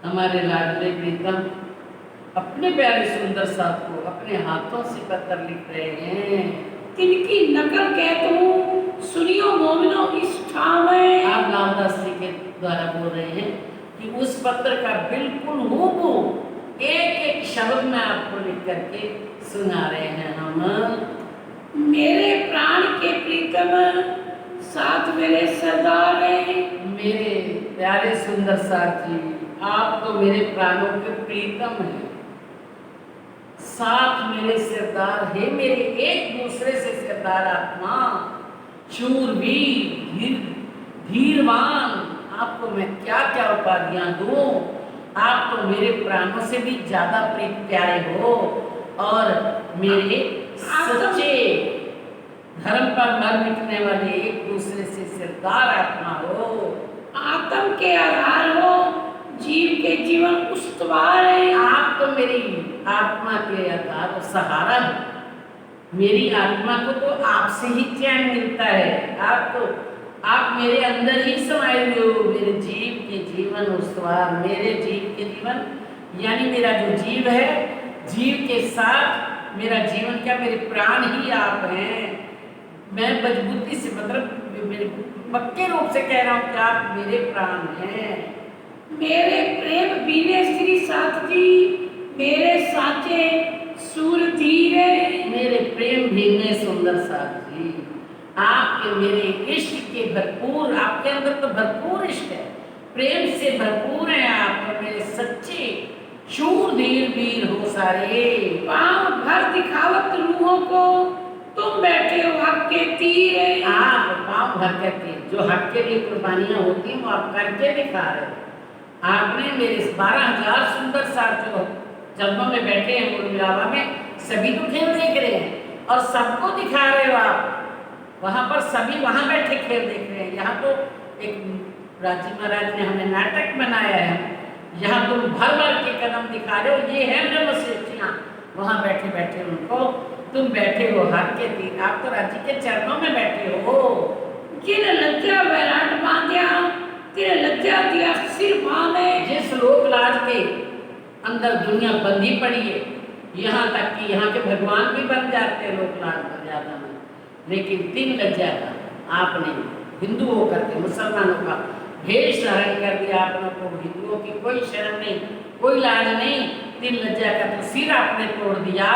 हमारे लाडले प्रीतम अपने प्यारे सुंदर साथ को अपने हाथों से पत्र लिख रहे हैं।
तिनकी नकल कहता हूँ सुनियो मोमिनो इस ठाम है।
आप लालदास जी के द्वारा बोल रहे हैं कि उस पत्र का बिल्कुल हूबहू एक एक शब्द में आपको लिख करके सुना रहे हैं हम।
मेरे प्राण के प्रीतम साथ मेरे सरदार है।
मेरे प्यारे सुंदर साथ जी आप तो मेरे प्राणों के प्रीतम हैं, साथ मेरे सरदार है, मेरे एक दूसरे से सरदार आत्मा, शूरवीर, धीरवान, आपको मैं क्या क्या उपाधियां दूं। आप तो मेरे प्राणों से भी ज्यादा प्यारे हो और मेरे सच्चे धर्म पर मर मिटने वाले एक दूसरे से सरदार आत्मा हो।
आत्म के आधार हो, जीव के जीवन उस्तवार है।
आप तो मेरी आत्मा के आधार और सहारा है, मेरी आत्मा को तो आपसे ही चैन मिलता है। आप मेरे अंदर ही समाये हुए हो, मेरे जीव के जीवन उस्तवार, मेरे जीव के जीवन यानी मेरा जो जीव है, जीव के साथ मेरा जीवन क्या, मेरे प्राण ही आप हैं। मैं मजबूती से मतलब मेरे पक्के रूप से कह रहा हूँ कि आप मेरे प्राण हैं।
मेरे प्रेम बीने श्री साथ जी मेरे साचे सूर धीरे।
मेरे प्रेम भीने सुंदर साथ जी आपके मेरे इश्क के भरपूर, आपके अंदर तो भरपूर इश्क है, प्रेम से भरपूर है आप, और मेरे सच्चे शूर धीर वीर हो सारे।
पाँव भर दिखावत रूहों को तुम बैठे हो हक के तीरे।
आप पाँव भर करके जो हक के लिए कुर्बानियां होती हैं वो आप करके दिखा रहे हो। आपने मेरे 12,000 सुंदर साथ जो चरणों में बैठे हैं मुरमिलावा में, सभी तो खेल देख रहे हैं और सबको दिखा रहे हो आप। वहाँ पर सभी वहाँ बैठे खेल देख रहे हैं। यहाँ तो एक राजी महाराज ने हमें नाटक बनाया है, यहाँ तुम भर भर के कदम दिखा रहे हो, ये है ब्रह्मश्रेष्ठियाँ। वहाँ बैठे बैठे उनको तुम बैठे हो हक के तीर, आप तो राजी के चरणों में बैठे हो।
जिन लज्जा वैराट बांध्या तेरे लज्जा दिया सिर भाने।
जिस लोक लाज के अंदर दुनिया बंधी पड़ी है, यहाँ तक कि यहाँ के भगवान भी बन जाते हैं लोक लाज मर्यादा में, लेकिन 3 लज्जा का आपने हिंदू होकर के मुसलमानों का भेष धारण कर दिया अपनों को, हिंदुओं की कोई शर्म नहीं, कोई लाज नहीं, तीन लज्जा का तो सिर आपने तोड़ दिया।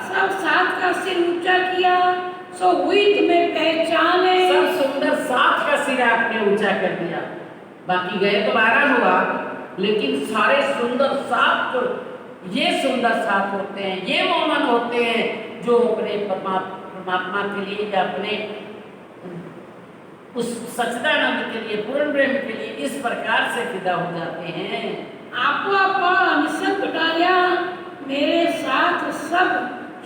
सब साथ का सिर ऊंचा किया, सो हुई तुम्हें पहचान है।
सब सुंदर सात का सिर आपने ऊंचा कर दिया। बाकी गए तो 12 हुआ, लेकिन सारे सुंदर सात जो ये सुंदर सात होते हैं, ये मोमन होते हैं जो अपने परमात्मा के लिए या अपने उस सच्चिदानंद के लिए, पूर्ण प्रेम के लिए इस प्रकार से फिदा हो जाते हैं।
आपको अपा निसंग डालिया, मेरे साथ सब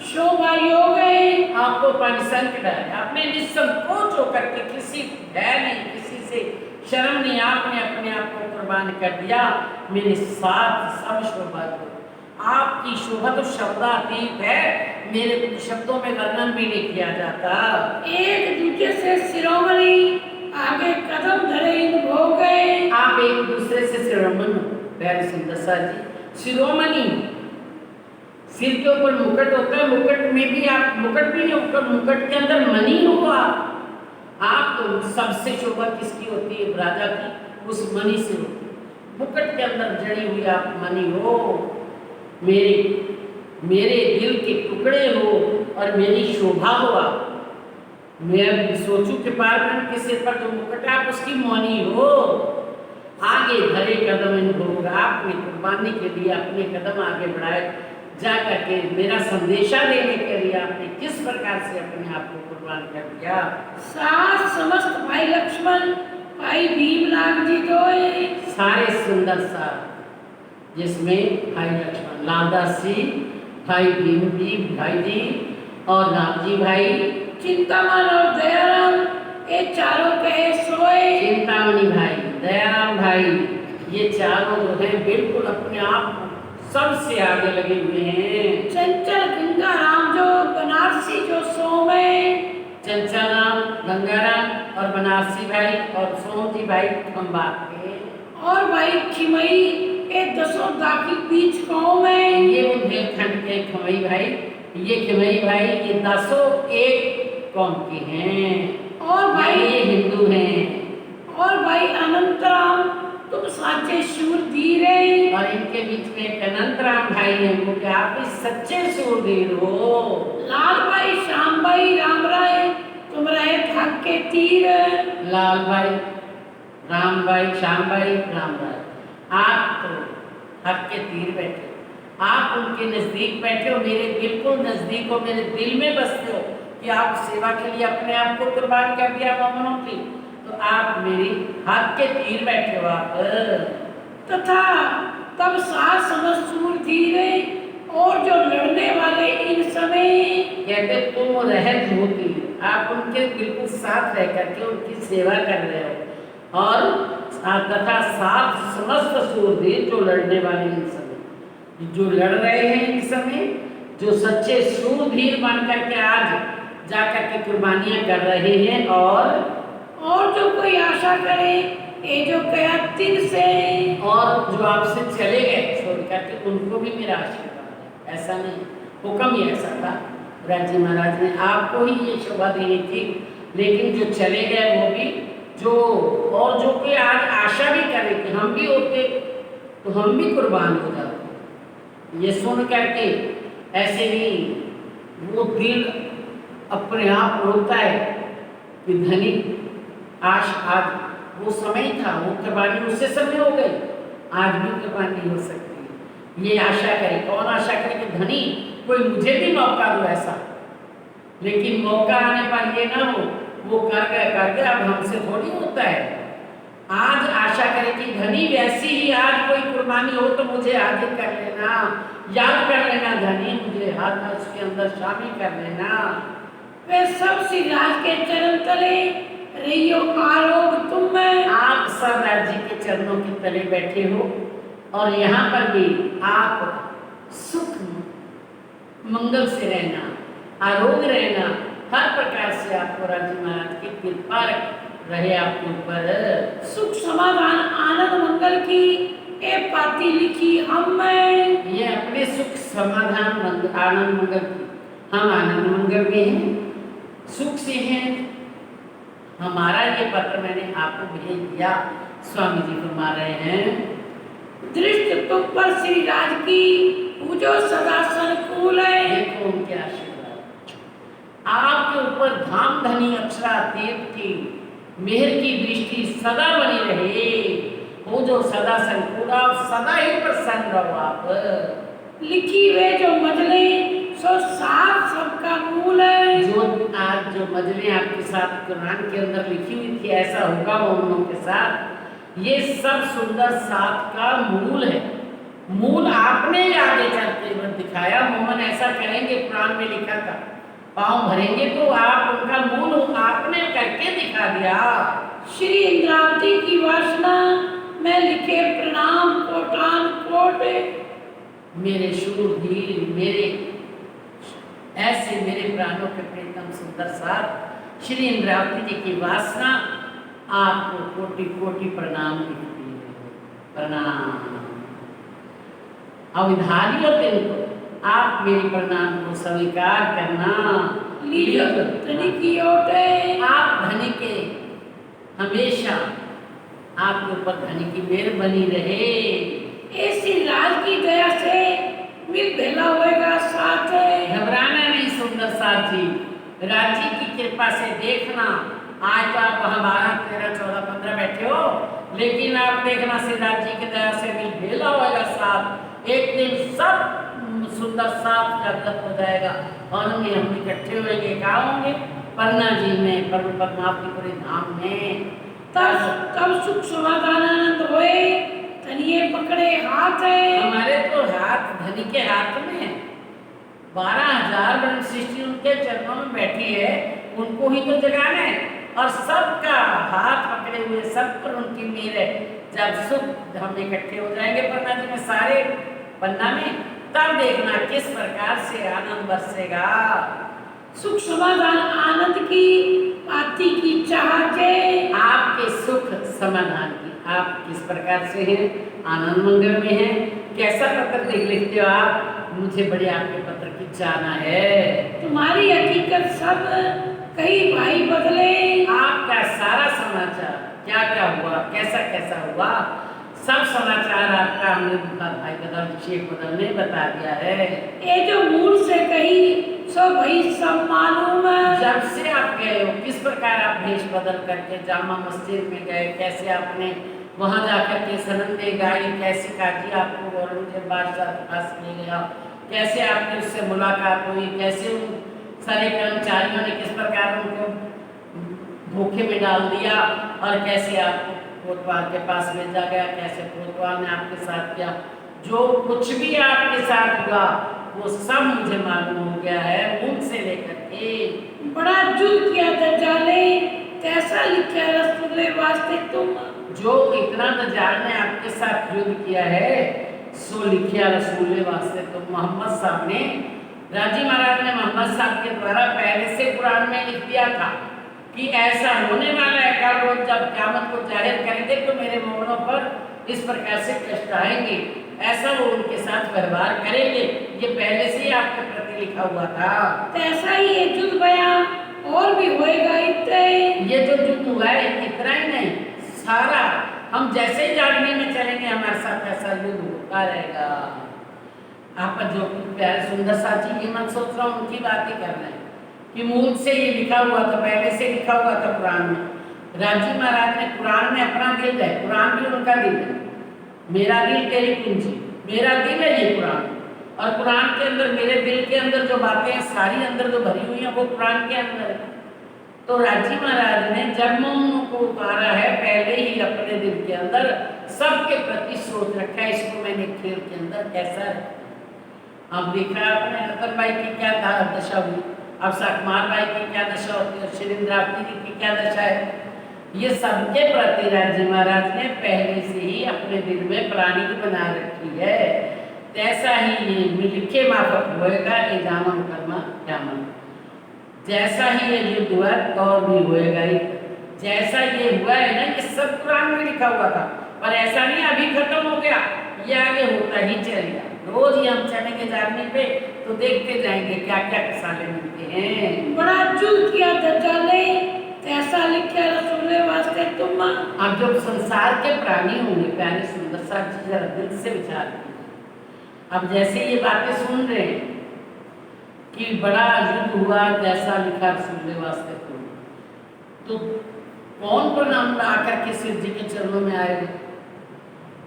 शोभाई हो गए।
आपको निसंक डालिया, आपने निसंकोच होकर के किसी भय नहीं, किसी से शर्म नहीं, आपने अपने आप को कुर्बान कर दिया। मेरे साथ सब शोभा हो। आपकी शोभा तो शब्दातीत है, मेरे शब्दों में वर्णन भी नहीं किया जाता।
एक दूसरे से शिरोमणि आगे कदम धरे इन हो गए।
आप एक दूसरे से शिरोमणि, प्यारे सुंदर सा जी, शिरोमणि, सिर के ऊपर मुकुट होता है, मुकुट में भी आप मुकुट भी नहीं होगा, मुकुट के अंदर मणि होगा। आप तो सबसे शोभा किसकी होती है? राजा की, उस मणि से होती है। मुकुट के अंदर जड़ी हुई आप मणि हो, मेरे दिल के टुकड़े हो और मेरी शोभा हो। आप मैं सोचूं कि पार्वती के सिर पर जो मुकुट है आप उसकी मणि हो। आगे धरे कदम इन होगा, आपने कुर्बानी के लिए अपने कदम आगे बढ़ाए, जा करके मेरा संदेशा देने के लिए आपने किस प्रकार से अपने आप को कुर्बान कर दिया।
सात समस्त भाई लक्ष्मण, भाई भीमलाल जी दोए,
सारे सुंदर सा, जिसमें भाई लक्ष्मण, लालदास जी, भाई भीम जी, भाई जी और राम जी भाई,
चिंतामण और दयाराम, ये चारों कहे सोए।
चिंतामणि भाई, दयाराम भाई, ये चारों जो हैं बिल्कुल अपने आप सबसे आगे लगे हुए हैं।
चंचल गंगाराम जो बनारसी जो सो में,
चंचल राम, गंगाराम और बनारसी भाई और सोम जी भाई खंबात के,
और भाई खिमई ये दसों दाखिल बीच गाँव में।
ये बुंदेलखंड के खमई भाई, ये खमई भाई, ये 10 एक कौम के हैं
और भाई
ये हिंदू हैं।
और भाई अनंतराम तुम साचे शूर धीरे,
और इनके बीच में एक अनंतराम भाई हैं, वो कि आप भी सच्चे सूरवीर हो।
लाल भाई श्याम भाई राम राय तुम रहे थक के तीर।
लाल भाई, राम भाई, श्याम भाई, राम भाई, आप तो हक के तीर बैठे, आप उनके नजदीक बैठे हो, मेरे बिल्कुल नजदीक हो, मेरे दिल में बसते हो कि आप सेवा के लिए अपने आप को कुर्बान कर दिया मोमनों की, तो आप मेरी हक के तीर बैठे हो आप।
तथा तब सात समझ सूर धीरे, और जो लड़ने वाले इन समय
कहते तुम रहत होती, आप उनके बिल्कुल साथ रह करके उनकी सेवा कर रहे हो। और तथा सात समस्त सूरवीर जो लड़ने वाले इन समय, जो लड़ रहे हैं इन समय, जो सच्चे सूरवीर बन करके आज जा करके कुर्बानियां कर रहे हैं। और
जो कोई आशा करे ये जो कया तीर से,
और जो आपसे चले गए छोड़ करके उनको भी मेरा आशीर्वाद है। ऐसा नहीं, हुक्म ही ऐसा था, राजी महाराज ने आपको ही ये शोभा देनी थी, लेकिन जो चले गए वो भी, जो और जो कोई आज आशा भी करे कि हम भी होते तो हम भी कुर्बान हो जाते, ये सुन करके ऐसे ही वो दिल अपने आप रोता है कि धनी आज वो समय था, वो कुर्बानी उससे समय हो गई, आज भी कुर्बानी हो सकती है। ये आशा करे, कौन आशा करे कि धनी कोई मुझे भी मौका दो ऐसा, लेकिन मौका आने पर ये ना हो वो कर गया अब हमसे थोड़ी होता है। आज आशा करे कि धनी वैसी ही आज कोई कुर्बानी हो तो मुझे हाजिर कर लेना, याद कर लेना धनी, मुझे हाथ उसके अंदर शामिल कर लेना।
वे सब श्री राज के चरण तले रहियो आरोग तुम में।
आप सब राज्य के चरणों के तले बैठे हो और यहाँ पर भी आप सुख मंगल से रहना, आरोग्य रहना, हर प्रकार से आपको राजी महाराज की कृपा रहे आपके ऊपर।
सुख समाधान आनंद मंगल की ए पाती लिखी हम में।
ये अपने सुख समाधान आनंद मंगल की, हम आनंद मंगल में हैं, सुख से हैं, हमारा ये पत्र मैंने आपको भेज दिया। स्वामी जी फरमा रहे हैं,
दृष्ट तुम पर श्री राज की पूजो सदा संकुल है।
देखो उनके आशीर्वाद आपके ऊपर धाम धनी अक्षरा देव की मेहर की दृष्टि सदा बनी रहे। वो जो सदा संकुला, सदा ही प्रसन्न रहो आप।
लिखी वे जो मजले सो सात सबका मूल है।
जो आज जो मजले आपके साथ कुरान के अंदर लिखी हुई थी, ऐसा होगा मोमनों के साथ, ये सब सुंदर सात का मूल है। मूल आपने आगे चलते हुए दिखाया। मोमन ऐसा करेंगे, कुरान में लिखा था, पाँव भरेंगे तो आप उनका मूल आपने करके दिखा दिया।
श्री इंद्रावती की वासना में लिखे प्रणाम कोटान कोट।
मेरे शूरवीर, मेरे ऐसे मेरे प्राणों के प्रीतम सुंदर साथ श्री इंद्रावती जी की वासना आपको कोटि कोटि प्रणाम लिखती है। प्रणाम अविधारियों को आप मेरी प्रणाम को स्वीकार करना।
लीजिए धनी की ओटे।
आप धनी के हमेशा आपके ऊपर धनी की मेहर बनी रहे।
ऐसी राज की दया से मिल भेला होएगा साथ।
घबराना नहीं सुंदर साथी, राजी की कृपा से देखना। आज तो आप वहाँ 12, 13, 14, 15 बैठे हो, लेकिन आप देखना श्री राजी की दया से मिल भेला होएगा साथ। एक दिन सब सुंदर साथ जागृत हो जाएगा और हम इकट्ठे होंगे। कहाँ होंगे? पन्ना जी में, परमात्मापुरी धाम में।
तब सुख समाधान आनंद होए। धनिये पकड़े हाथ है।
हमारे तो हाथ धनी के हाथ में 12,000 ब्रह्म सृष्टि उनके चरणों में बैठी है, उनको ही तो जगाना है। और सबका हाथ पकड़े हुए, सब पर उनकी मेहर है। जब सुख हम इकट्ठे हो जाएंगे पन्ना जी में, सारे पन्ना में, तब देखना किस प्रकार से आनंद बरसेगा।
सुख समाधान आनंद की पाती की चाहते।
आपके सुख समाधान की आप किस प्रकार से हैं? आनंद मंगल में हैं। कैसा पत्र लिखते हो आप? मुझे बड़े आपके पत्र की चाहना है।
तुम्हारी हकीकत सब कई भाई बदले।
आपका सारा समाचार क्या क्या हुआ, कैसा कैसा हुआ, सब समाचार आपका हमने भाई बदल शेख बदल ने बता दिया है।
ये जो मूल से कही सो भाई सब मालूम है।
जब से आप गए हो, किस प्रकार आप भेष बदल करके जामा मस्जिद में गए, कैसे आपने वहाँ जाकर के सनंदे गाई, कैसे काजी आपको औरंगजेब बादशाह के पास ले गया, कैसे आपने उससे मुलाकात हुई, कैसे उन सारे कर्मचारियों ने किस प्रकार उनको धोखे में डाल दिया और कैसे आपको कोतवाल के पास भेजा गया, कैसे कोतवाल ने आपके साथ किया। जो कुछ भी आपके साथ हुआ वो सब मुझे मालूम हो गया है, मुंह से लेकर के।
बड़ा जुल्म किया दज्जाले, कैसा लिखा रसूले वास्ते तुम।
जो इतना दज्जाल ने आपके साथ युद्ध किया है, सो लिखिया रसूले वास्ते तो मोहम्मद साहब ने, राजी महाराज ने मोहम्मद साहब के द्वारा पहले से कुरान में लिख दिया था कि ऐसा होने वाला है। कल रोज जब क़यामत को जाहिर करेंगे तो मेरे मोमिनों पर इस प्रकार से कष्ट आएंगे, ऐसा वो उनके साथ व्यवहार करेंगे। ये पहले से ही आपके प्रति लिखा हुआ था।
ऐसा ही ये जुल्म बयां और भी होएगा। इतने
ये जो जुल्म हुआ है इतना ही नहीं, सारा हम जैसे ही जागने में चलेंगे हमारे साथ ऐसा युद्ध होता रहेगा। आप जो प्यारे सुंदर साथी ये मत सोच रहा हूँ, उनकी बात ही कर रहे हैं कि मूल से ये लिखा हुआ था, पहले से लिखा हुआ था कुरान में। राजी महाराज ने कुरान में अपना दिल है, कुरान भी उनका दिल है। मेरा दिल तेरी कुंजी, मेरा दिल है ये कुरान। और कुरान के अंदर, मेरे दिल के अंदर जो बातें हैं सारी अंदर जो भरी हुई हैं वो कुरान के अंदर है। तो राजी महाराज ने जब मोमनों को उतारा है, पहले ही अपने दिल के अंदर सबके प्रति सोच रखा है, इसको मैंने खेल के अंदर कैसा रखा। अब देखा आपने रतन भाई की क्या दशा हुई, अब सकमार भाई की क्या दशा होती है, शिरिंद्रावती जी की क्या दशा है। ये सबके प्रति राजी महाराज ने पहले से ही अपने दिल में प्राणी बना रखी है। ऐसा ही ये लिखे माफक होएगा ये जामन कर्मा जामन। जैसा ही ये युद्ध हुआ और भी होएगा ही। जैसा ये हुआ है ना, ये सब कुरान में लिखा हुआ था, पर ऐसा नहीं अभी खत्म हो गया, ये आगे होता ही चलेगा। रोज ही हम चलेंगे जाने पे तो देखते जाएंगे क्या क्या किसाने मिलते हैं।
बड़ा जुल्म किया दज्जाले, तैसा लिखे रसूले वास्ते तुम।
अब जब संसार के प्राणी होंगे प्यारे सुंदर साहब जी, जरा दिल से विचार कीजिए। अब जैसे ये बातें सुन रहे हैं कि बड़ा युद्ध हुआ, जैसा लिखा रसूले वास्ते तुम, तो कौन प्रणाम आकर के शिव जी के चरणों में आएगा?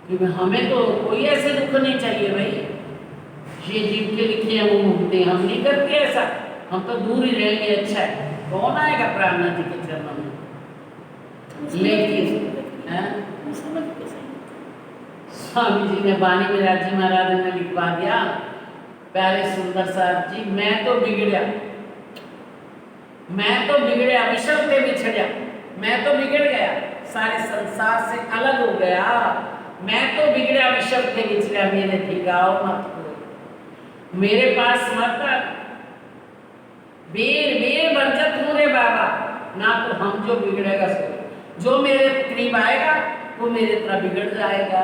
क्योंकि हमें तो कोई ऐसे दुख नहीं चाहिए भाई, ये जिनके लिखे हैं वो भुगते, हम नहीं करते ऐसा, हम तो दूर ही रहेंगे, अच्छा है। कौन आएगा प्राणनाथ जी के चरणों में? लेकिन स्वामी जी ने वाणी में राजी महाराज ने लिखवा दिया, प्यारे सुंदर साहब जी, मैं तो बिगड़िया, विषम से बिछड़िया, मैं तो बिगड़ गया, सारे संसार से अलग हो गया, मैं तो बिगड़िया विषम से बिछड़िया, मेरे भिगाओ मत करो, मेरे पास मत बेर बेर बरजत हूँ रे बाबा, ना तो हम जो बिगड़ेगा सो, जो मेरे करीब आएगा वो मेरे तरह बिगड़ जाएगा।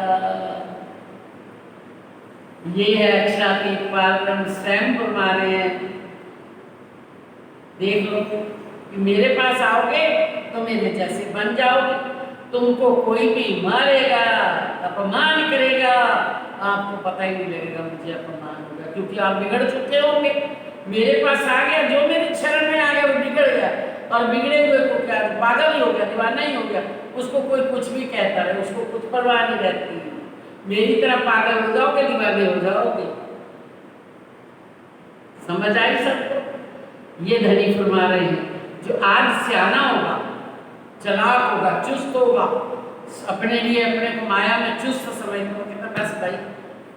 ये है अक्षरातीत पारब्रह्म स्वयं फरमा रहे हैं। देख लो कि मेरे पास आओगे तो मेरे जैसे बन जाओगे, तुमको कोई भी मारेगा, अपमान करेगा, आपको पता ही नहीं लगेगा मुझे अपमान होगा, क्योंकि आप बिगड़ चुके होंगे। मेरे पास आ गया, जो मेरी शरण में आ गया वो बिगड़ गया, और बिगड़े हुए को क्या, पागल ही हो गया, दीवाना ही हो गया, उसको कोई कुछ भी कहता रहे, उसको कुछ परवाह नहीं रहती। मेरी तरह पागल हो जाओगे, दीवाने हो जाओगे। समझ आई सबको? ये धनी फरमा रहे हैं, जो आज सियाना होगा, चालाक होगा, चुस्त होगा, अपने लिए अपने को माया में चुस्त समझते हो कि बस भाई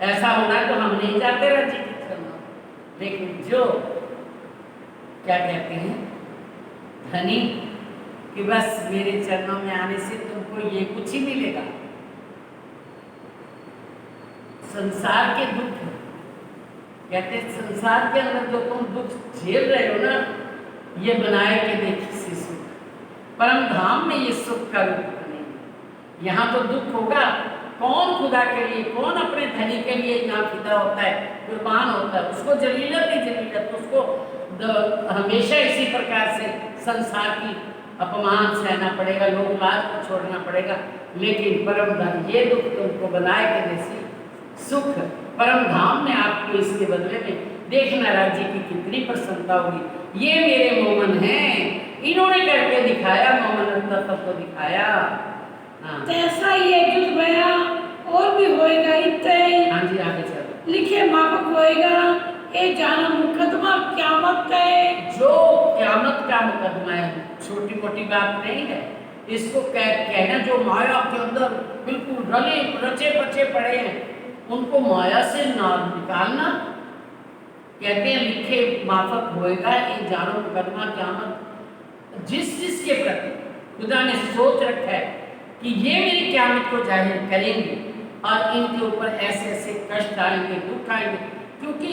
ऐसा होना है तो हम नहीं जाते राजी की चलना। लेकिन जो क्या कहते हैं धनी कि बस मेरे चरणों में आने से तुमको ये कुछ ही मिलेगा, संसार के दुख, कहते संसार के अंदर जो तुम दुख झेल रहे हो ना, ये बनाए के देखिए से सुख, परम धाम में ये सुख का रूप नहीं। यहाँ तो दुख होगा, कौन खुदा के लिए, कौन अपने धनी के लिए यहाँ फिदा होता है, कुर्बान होता है, उसको जलीलत ही जलीलत, उसको हमेशा इसी प्रकार से संसार की अपमान सहना पड़ेगा, लोग लाज को छोड़ना पड़ेगा। लेकिन परम धाम ये दुख तुमको बनाए के जैसी सुख परम धाम में आपको इसके बदले में देखना राज्य की कितनी प्रसन्नता होगी। ये मेरे मोमन हैं, इन्होंने करके दिखाया, मोमन तत्व को दिखाया। हाँ,
तैसा ये युद्ध भया और भी होएगा इतने।
हाँ जी आगे चलो।
लिखे माफक होएगा, ये जाना मुकदमा क्यामत है।
जो क्यामत का मुकदमा है, छोटी मोटी बात नहीं है। इसको कहना जो माया के अंदर बिल्कुल रचे बचे पड़े हैं, उनको माया से निकालना, कहते हैं लिखे माफक होएगा, ये जानो मुकदमा क्यामत। जिस जिसके प्रति खुदा ने सोच रखा है कि ये मेरी क्यामत को जाहिर करेंगे और इनके ऊपर ऐसे ऐसे कष्ट आएंगे, दुख आएंगे, क्योंकि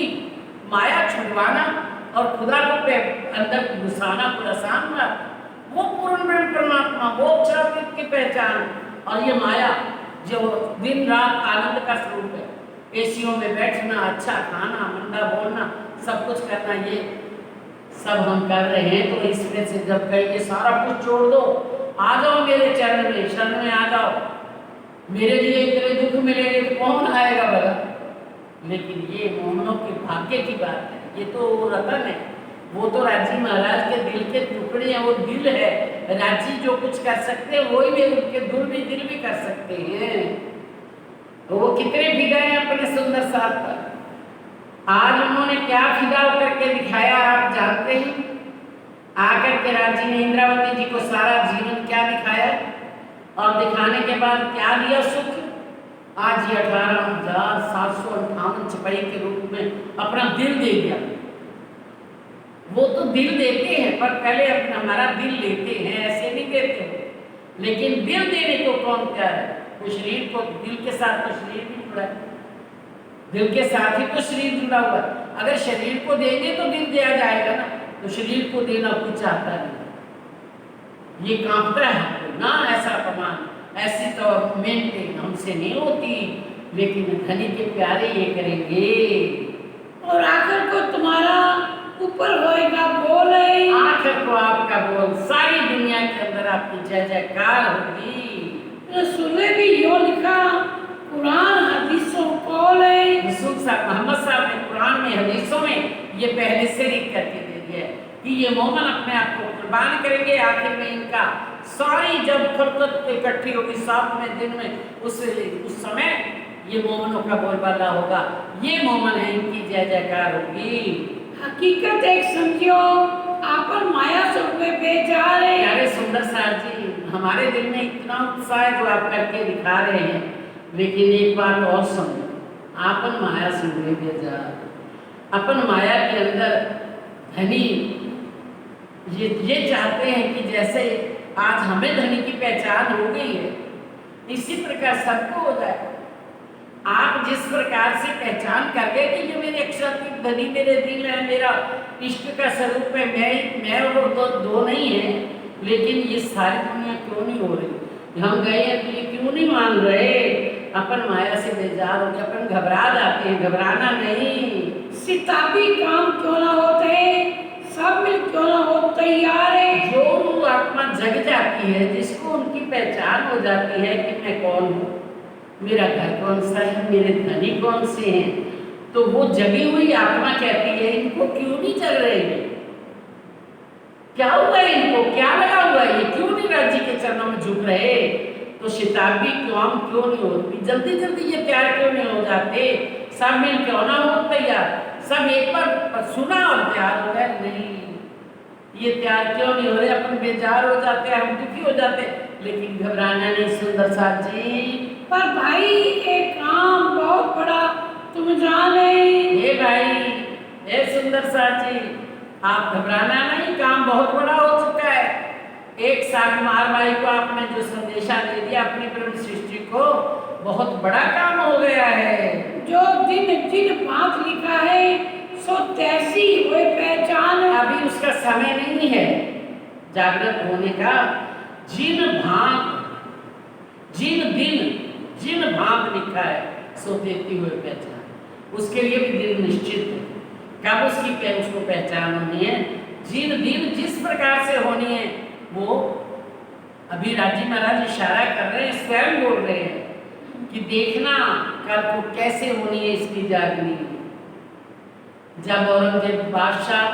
माया छुड़वाना और खुदा को अंदर घुसाना कोई आसान बात, वो पूर्ण ब्रह्म परमात्मा, वो अक्षरातीत की पहचान, और ये माया जो दिन रात आनंद का स्वरूप है, एसियों में बैठना, अच्छा खाना, मंदा बोलना, सब कुछ करना, ये सब हम कर रहे हैं। तो इसमें से जब कहेंगे सारा कुछ छोड़ दो, आ जाओ मेरे चरण में, शरण में आ जाओ, मेरे लिए इतने दुख मिलेंगे तो कौन आएगा भला। लेकिन ये मोहनों के भाग्य की बात है, ये तो रतन है, वो तो राजी महाराज के दिल के टुकड़े हैं, वो दिल है। राजी जो कुछ कर सकते हैं वही भी उनके दिल भी कर सकते हैं। तो वो कितने फिदा हैं अपने सुंदर साथ पर। आज उन्होंने क्या फिदा करके दिखाया आप जानते हैं। आकर के राजी ने इंद्रावती जी को सारा जीवन क्या दिखाया, और दिखाने के बाद क्या दिया सुख। आज ये 18,758 सिपाही के रूप में अपना दिल दे दिया। वो तो दिल देते हैं, पर पहले अपना हमारा दिल लेते हैं, ऐसे नहीं देते हो। लेकिन दिल देने को कौन क्या है, वो शरीर को, दिल के साथ तो शरीर भी जुड़ा है, दिल के साथ ही तो शरीर जुड़ा हुआ है। अगर शरीर को देंगे तो दिल दिया जाएगा ना, तो शरीर को देना कोई चाहता नहीं। ये कांपता है हमको ना, ऐसा अपमान, ऐसी तो मेंटेन हमसे नहीं होती, लेकिन धनी के प्यारे ये करेंगे।
और आखिर को तुम्हारा ऊपर होएगा बोले,
आखिर को आपका बोल सारी दुनिया के अंदर आपकी जय जयकार होगी।
रसूले भी यो लिखा कुरान हदीसों कौले।
रसूल साहब मोहम्मद साहब ने कुरान में हदीसों में ये पहले से लिख करके दे दिया है कि ये मोमन अपने आप को कुर्बान करेंगे। आखिर में इनका सारी जब फुर्सत इकट्ठी होगी 7वें दिन में उस समय ये मोमनों का बोलबाला होगा। ये मोमन है, इनकी जय जयकार होगी।
हकीकत एक समझियो आपन माया से हुए बेजार है।
अरे सुंदर साहब जी, हमारे दिल में इतना उत्साह है जो आप करके दिखा रहे हैं, लेकिन एक बात और समझो, आपन माया से हुए बेजार, अपन माया के अंदर धनी ये चाहते हैं कि जैसे आज हमें धनी की पहचान हो गई है, इसी प्रकार सबको हो जाए। आप जिस प्रकार से पहचान कर गए कि ये मेरे अक्षरात्मिक धनी मेरे दिल है, मेरा इष्ट का स्वरूप है, मैं और दो नहीं है, लेकिन ये सारी दुनिया क्यों नहीं हो रही? हम गए हैं तो ये क्यों नहीं मान रहे? अपन माया से बेजार हो गए, अपन घबरा जाते हैं। घबराना नहीं।
सिताबी काम क्यों ना होते, सब मिल क्यों ना हो तैयार है।
जो आत्मा जग जाती है, जिसको उनकी पहचान हो जाती है कि मैं कौन हूँ, मेरा घर कौन सा है, मेरे धनी कौन से हैं, तो वो जगी हुई आत्मा कहती है इनको क्यों नहीं जग रहे हैं? क्या हुआ इनको? क्या लगा हुआ है? ये क्यों नहीं राज्य के चरणों में झुक रहे? तो शताब्दी काम क्यों नहीं होती? जल्दी जल्दी ये तैयार क्यों नहीं हो जाते? सब मिल क्यों ना हो तैयार? सब एक बार सुना और तैयार हो गए? नहीं, ये तैयार क्यों नहीं हो रहे? अपन बेजार हो जाते हैं, हम दुखी हो जाते हैं, लेकिन घबराना नहीं सुंदर साहब जी।
पर भाई एक काम बहुत बड़ा तुम जाने।
हे भाई, हे सुंदर साहब जी, आप घबराना नहीं, काम बहुत बड़ा हो चुका है। एक साकुमार भाई को आपने जो संदेशा दे दिया अपनी ब्रह्म सृष्टि को, बहुत बड़ा काम हो गया है।
जो दिन जिन भांत लिखा है सो तैसी हुए पहचान।
अभी उसका समय नहीं है जागृत होने का। जिन भांत जिन दिन जिन भांत लिखा है सो देती हुए पहचान, उसके लिए भी दिन निश्चित है कब उसको पहचान होनी है। जिन दिन जिस प्रकार से होनी है वो अभी राजी महाराज इशारा कर रहे हैं, स्वयं बोल रहे हैं कि देखना कल को कैसे होनी है इसकी जागनी। जब औरंगजेब बादशाह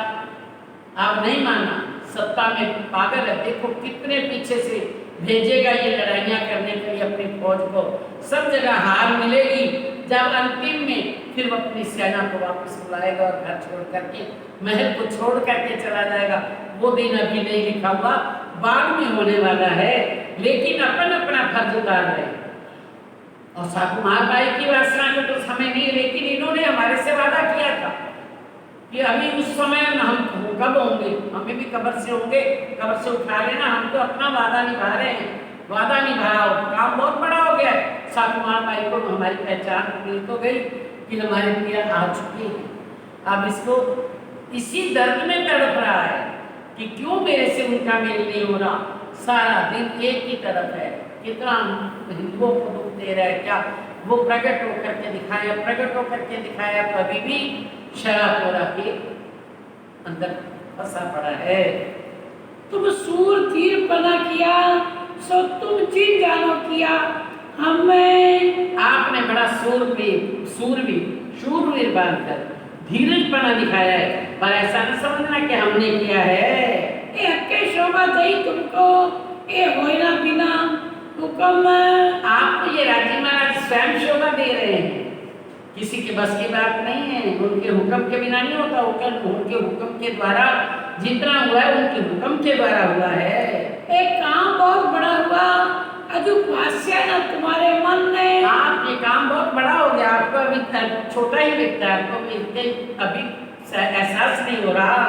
आप नहीं माना, सत्ता में पागल है, देखो कितने पीछे से भेजेगा ये लड़ाइयाँ करने के लिए अपनी फौज को, सब जगह हार मिलेगी। जब अंतिम में फिर वो अपनी सेना को वापस बुलाएगा और घर छोड़ करके महल को छोड़ करके चला जाएगा। वो दिन अभी नहीं लिखा हुआ, बाद में होने वाला है, लेकिन अपन अपना फर्ज उतार रहे हैं। और साकुमार बाई की वासना को तो समय नहीं, लेकिन इन्होंने हमारे से वादा किया था कि अभी उस समय हम कब होंगे, हमें भी कब्र से होंगे, कब्र से उठा लेना। हम तो अपना वादा निभा रहे हैं, वादा निभाया, काम बहुत बड़ा हो गया है। साकुमार बाई को हमारी पहचान मिल तो गई कि हमारे प्रिया आ चुके हैं। अब इसको इसी दर्द में तड़प रहा है कि क्यों मेरे से उनका मेल नहीं हो रहा। सारा दिन एक ही तरफ है, कितना हिंदुओं को दुख दे रहा है। क्या वो प्रकट होकर के दिखाया, प्रकट होकर के दिखाया तो अभी भी शराबोरा के अंदर फंसा पड़ा है।
तुम सूर तीर बना किया सो तुम जिन जानो किया हमें।
आपने बड़ा शूरवीर बनकर धीरजपना दिखाया है, पर ऐसा न समझना कि हमने किया है।
ए हक्के शोभा दई तुमको, ए होइना बिना हुक्म।
आपको ये राजी महाराज स्वयं शोभा दे रहे हैं, किसी के बस की बात नहीं है। उनके हुक्म के बिना नहीं होता, उनके हुक्म के द्वारा जितना हुआ है उनके हुक्म के द्वारा हुआ है।
एक काम बहुत बड़ा हुआ, अजूब भाष्य न तुम्हारे मन में।
आप ये काम बहुत बड़ा हो गया, आपको अभी छोटा ही दिखता है, आपको अभी एहसास नहीं हो रहा।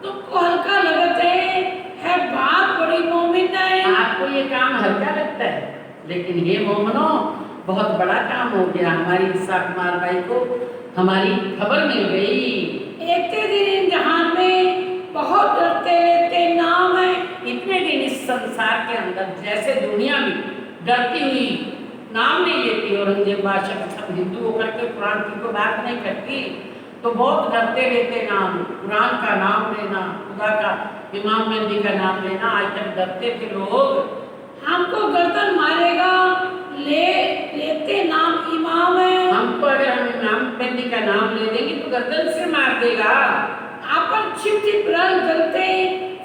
तुमको हल्का लगता है बात बड़ी मोमिन है।
आपको ये काम हल्का लगता है, लेकिन ये मोमनो बहुत बड़ा काम हो गया। हमारी साकुमार बाई को हमारी खबर मिल गई।
एक दिन इम्तिहान में बहुत डरते रहते नाम है।
इतने दिन इस संसार के अंदर जैसे दुनिया में डरती हुई नाम नहीं लेती, औरंगजेब बादशाह सब हिंदू होकर के कुरान की कोई बात नहीं करती, तो बहुत डरते रहते नाम, कुरान का नाम लेना, खुदा का, इमाम मेहदी का नाम लेना, आज तक डरते थे लोग।
हमको गर्दन मारेगा, लेते नाम इमाम है।
हमको अगर हम इमाम मेहदी का नाम ले देंगे तो गर्दन से मार देगा।
आपन छिप छिप रंग करते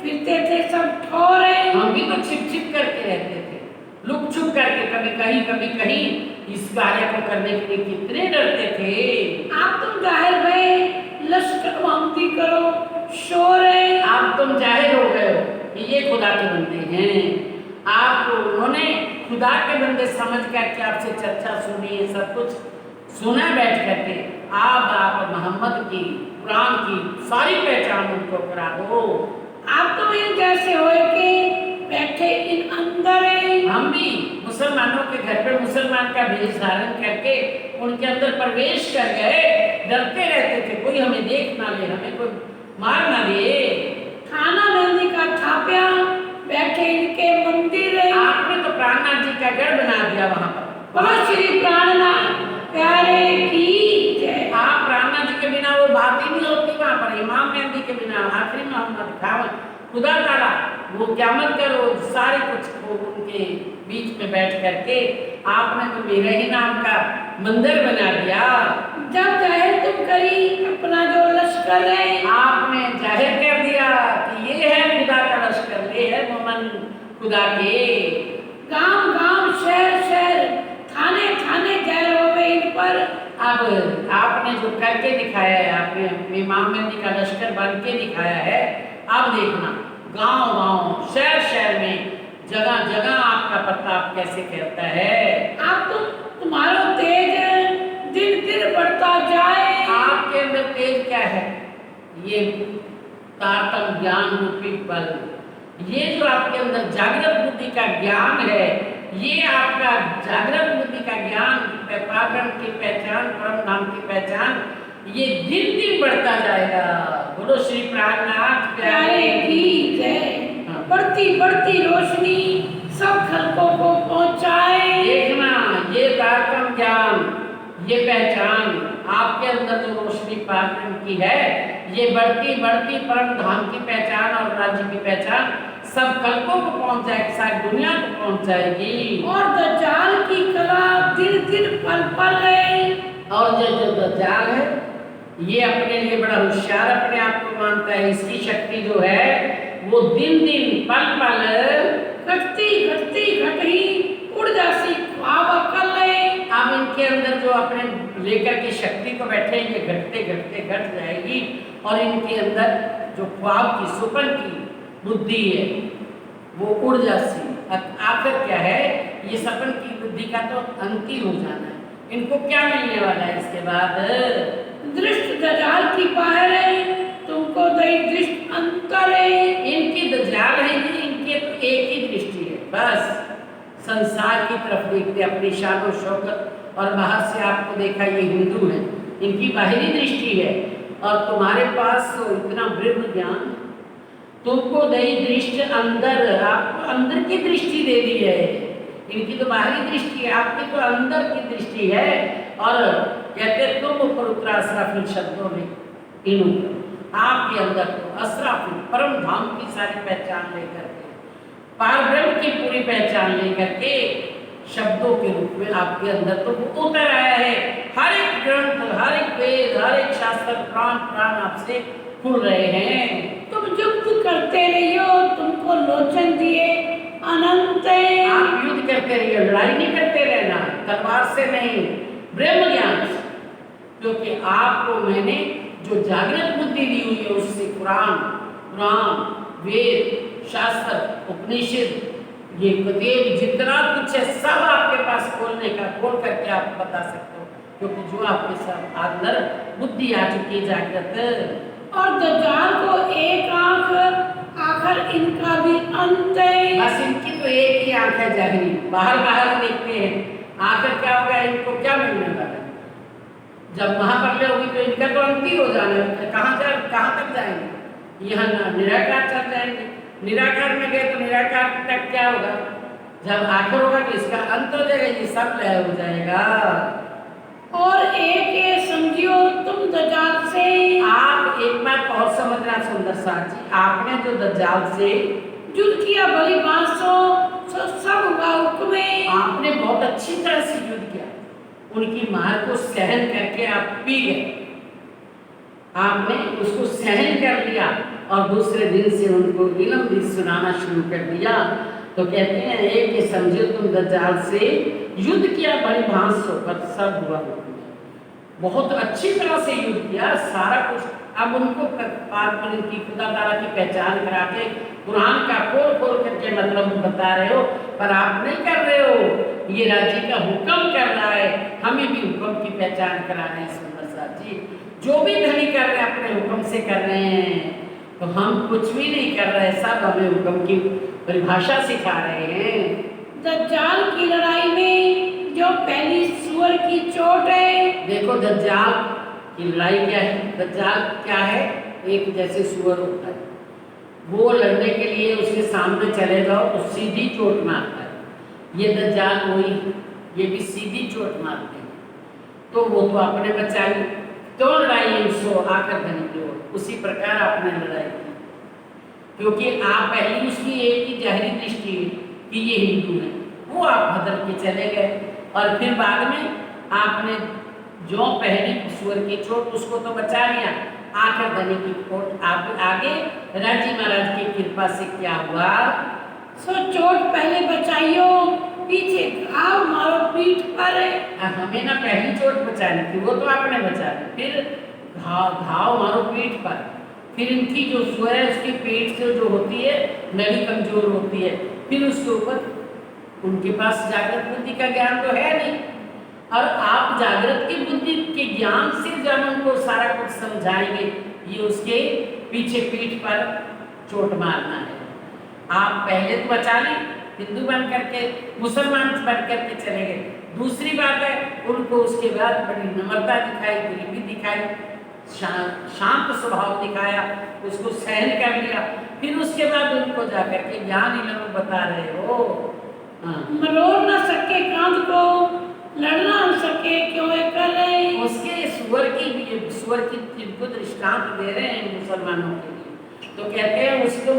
फिरते थे सब ठोरे।
हम भी तो छिप छिप करके रहते थे, लुक छुप करके, कभी कहीं इस कार्य को करने के लिए कितने डरते थे।
आप तुम जाहिर में लश्कर मामती करो शोर है।
आप तुम जाहिर हो गए हो कि ये खुदा के बंदे हैं। आप उन्होंने खुदा के बंदे समझ करके आपसे चर्चा सुनी है, सब कुछ सुना बैठ करके। आप मोहम्मद की, कुरान की सारी पहचान उनको करा दो।
आप तो ये जैसे हो के बैठे इन अंदर है।
हम भी मुसलमानों के घर पे मुसलमान का भेष धारण करके उनके अंदर प्रवेश कर गए। डरते रहते थे कोई हमें देख ना ले, हमें कोई मार ना ले।
खाना मेहंदी का छापिया बैठे इनके मंदिर है।
आपने तो प्राणनाथ जी का गढ़ बना दिया वहाँ पर।
बोलो श्री प्राणनाथ प्यारे की जय।
आप प्राणनाथ जी के बिना वो बात ही नहीं होती वहाँ पर। इमाम मेहंदी के बिना आखिरी मोहम्मद खावन खुदा ताला वो क़यामत का रोज सारे कुछ उनके बीच में बैठ करके आपने तो मेरे ही नाम का मंदिर बना दिया।
जब जाहिर तुम करी अपना जो लश्कर है,
आपने जाहिर कर दिया कि ये है खुदा का लश्कर, ये है मोमन खुदा के।
गांव गांव शहर शहर थाने थाने जाहिर हो गए इन पर।
अब आपने जो करके दिखाया है, आपने इमाम मेहंदी का लश्कर बन के दिखाया है। अब देखना गांव गांव शहर शहर में जगह जगह आपका प्रताप कैसे कहता है।
आप तुम्हारा तेज दिन दिन बढ़ता जाए।
आपके अंदर तेज क्या है? ये तारतम ज्ञान रूपी बल, ये जो आपके अंदर जागृत बुद्धि का ज्ञान है, ये आपका जागृत बुद्धि का ज्ञान, पारण की पहचान, परम धाम की पहचान, ये दिन दिन बढ़ता जाएगा। बोलो श्री प्राणनाथ
प्यारे की जय। बढ़ती बढ़ती रोशनी सब खलकों को पहुंचाए।
देखना ये तारतम ज्ञान, ये पहचान आपके अंदर जो रोशनी पारण की है, ये बढ़ती बढ़ती परम धाम की पहचान और राज्य की पहचान सब कल्पों को पहुंच जाएगी, सारी दुनिया को पहुंच जाएगी।
और दज्जाल की कला दिन दिन पल पल है।
और जो दज्जाल है ये अपने लिए बड़ा होशियार अपने आप को मानता है। इसकी शक्ति जो है वो दिन दिन पल पल
घटती घटती घटी उड़ जासी ख्वाब अकल है।
अब इनके अंदर जो अपने लेकर के शक्ति को बैठे, ये घटते घटते घट जाएगी। और इनके अंदर जो ख्वाब की सुपन की बुद्धि है वो उड़ जासी। आखिर क्या है, ये सपन की बुद्धि का तो अंत ही हो जाना है। इनको क्या मिलने वाला है इसके बाद?
दृष्ट दज्जाल की बाहर है, तुमको दई दृष्ट अंतर है।
इनकी दज्जाल है, इनके तो एक ही दृष्टि है, बस संसार की तरफ देखते, अपनी शान और शौकत, और बाहर से आपको देखा ये हिंदू है, इनकी बाहरी दृष्टि है। और तुम्हारे पास तो इतना ब्रह्म ज्ञान, तुमको दई दृष्टि अंदर, आपको अंदर की दृष्टि दे दी है। इनकी तो बाहरी दृष्टि है, आपकी तो अंदर की दृष्टि है। और कहते तुम ऊपर उतरा असराफिल शब्दों में इन आपके अंदर तो असराफिल परम धाम की सारी पहचान लेकर के, पारब्रह्म की पूरी पहचान लेकर के शब्दों के रूप में आपके अंदर तो वो उतर आया है। हर एक ग्रंथ, हर एक वेद, हर एक शास्त्र प्राण प्राण आपसे खुल रहे हैं।
तुम युद्ध करते रहियो, तुमको लोचन दिए अनंत।
आप युद्ध करते रहिए, लड़ाई नहीं करते रहना, तलवार से नहीं, ब्रह्म ज्ञान से। क्योंकि आपको मैंने जो जागृत बुद्धि दी हुई है उससे कुरान, वेद, शास्त्र, उपनिषद, ये वेद जितना कुछ है सब आपके पास खोल करके आप बता सकते हो। क्योंकि जो आपके साथ अंदर बुद्धि आ चुकी है जागृत।
और दज्जाल को एक आंख, आखिर इनका भी अंत है।
बस इनकी तो एक ही आंख है जाहिरी, बाहर बाहर देखते हैं। आखिर क्या होगा, इनको क्या मिलने वाला है? जब महाप्रलय होगी तो इनका तो अंत ही हो जाना है। कहाँ तक जाएंगे? यहाँ निराकार चल जाएंगे। निराकार में गए तो निराकार तक क्या होगा? जब आखिर होगा तो इसका अंत हो जाएगा, ये सब लय हो जाएगा।
और एक ये समझियो तुम दज्जाल से
आप एक बात और समझना सुंदर साथ जी, आपने जो दज्जाल से
युद्ध किया भली बांसो सो सब हुआ हुक्म
आपने बहुत अच्छी तरह से युद्ध किया, उनकी मार को सहन करके आप पी गए, आपने उसको सहन कर लिया और दूसरे दिन से उनको इल्म भी सुनाना शुरू कर दिया। तो कहते हैं एक ये समझो तुम दज्जाल से युद्ध किया बड़ी भांस होकर सब हुआ, बहुत अच्छी तरह से युद्ध किया सारा कुछ। अब उनको की खुदा ताला की पहचान करा के कुरान का खोल खोल करके मतलब बता रहे हो, पर आप नहीं कर रहे हो, ये राज्य का हुक्म कर रहा है, हमें भी हुक्म की पहचान करा रहे हैं सुंदर साहब जी। जो भी धनी कर रहे हैं अपने हुक्म से कर रहे हैं, तो हम कुछ भी नहीं कर रहे, सब हमें हुक्म की परिभाषा सिखा रहे हैं।
दज्जाल की लड़ाई में जो पहली सूअर की चोट है,
देखो दज्जाल की लड़ाई क्या है, दज्जाल क्या है, एक जैसे सूअर होता है, वो लड़ने के लिए उसके सामने चले जाओ तो सीधी चोट मारता है, ये दज्जाल वही, ये भी सीधी चोट मारते हैं। तो वो तो अपने बचाई, तो लड़ाई इनसो आकर धनी की ओर, उसी प्रकार आपने लड़ाई की, क्योंकि आप पहली उसकी एक ही जाहिरी दृष्टि कि ये हिंदू है, वो आप बदल के चले गए, और फिर बाद में आपने जो पहली सूअर की चोट उसको तो बचा लिया, आकर धनी की चोट आप आगे राजी महाराज की कृपा से क्या हुआ,
सो चोट पहले बचाइयो, पीछे घाव मारो पीठ पर।
हमें ना पहली चोट बचानी थी, वो तो आपने बचा ली, फिर घाव मारो पीठ पर, फिर इनकी जो सूअर है उसकी पेट से जो होती है नली कमजोर होती है, फिर उसके ऊपर उनके पास जागृत बुद्धि का ज्ञान तो है नहीं, और आप जागृत की बुद्धि के ज्ञान से जब उनको सारा कुछ समझाएंगे, ये उसके पीछे पीठ पर चोट मारना है। आप पहले तो बचा ली, हिंदू बन करके मुसलमान बन करके चले गए, दूसरी बात है उनको उसके बाद बड़ी नम्रता दिखाई, गरीबी दिखाई, शांत स्वभाव दिखाया, उसको सहन कर लिया, फिर उसके बाद उनको जाकर के ज्ञान ही लोग बता रहे हो।
मरोड़ न सके कांध को, लड़ना न सके क्यों कर रहे,
उसके सूअर की जिनको दृष्टांत दे रहे हैं मुसलमानों के लिए, तो कहते हैं उसको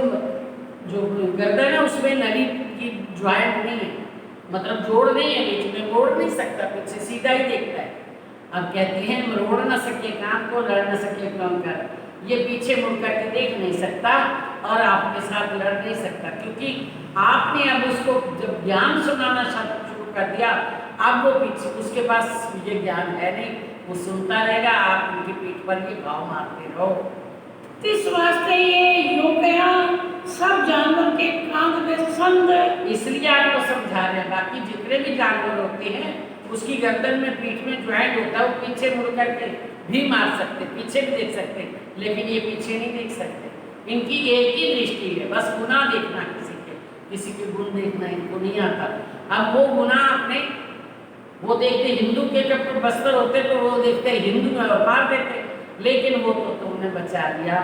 जो गर्दन है उसमें नली की ज्वाइंट नहीं है, मतलब जोड़ नहीं है, बीच में मोड़ नहीं सकता, पीछे सीधा ही देखता है। अब कहते हैं मरोड़ न सके कांध को, लड़ न सके क्यों कर, ये पीछे मुड़ करके देख नहीं सकता और आपके साथ लड़ नहीं सकता, क्योंकि आपने अब उसको जब ज्ञान सुनाना शुरू कर दिया, अब वो पीछे उसके पास ये ज्ञान है नहीं, वो सुनता रहेगा, आप उनकी पीठ पर ये घाव मारते रहो।
इस वास्ते ये योग सब जानवर के कांध में संद,
इसलिए आपको समझा रहे हैं, बाकी जितने भी जानवर होते हैं उसकी गर्दन में पीठ में ज्वाइंट होता है, वो पीछे मुड़ करके भी मार सकते, पीछे भी देख सकते, लेकिन ये पीछे नहीं देख सकते, इनकी एक ही दृष्टि है, बस गुना देखना, किसी के गुण देखना इनको नहीं आता। अब वो गुना आपने वो देखते, हिंदू के जब तो बस्तर होते तो वो देखते हिंदू में व्यापार देते, लेकिन वो तो तुमने बचा लिया,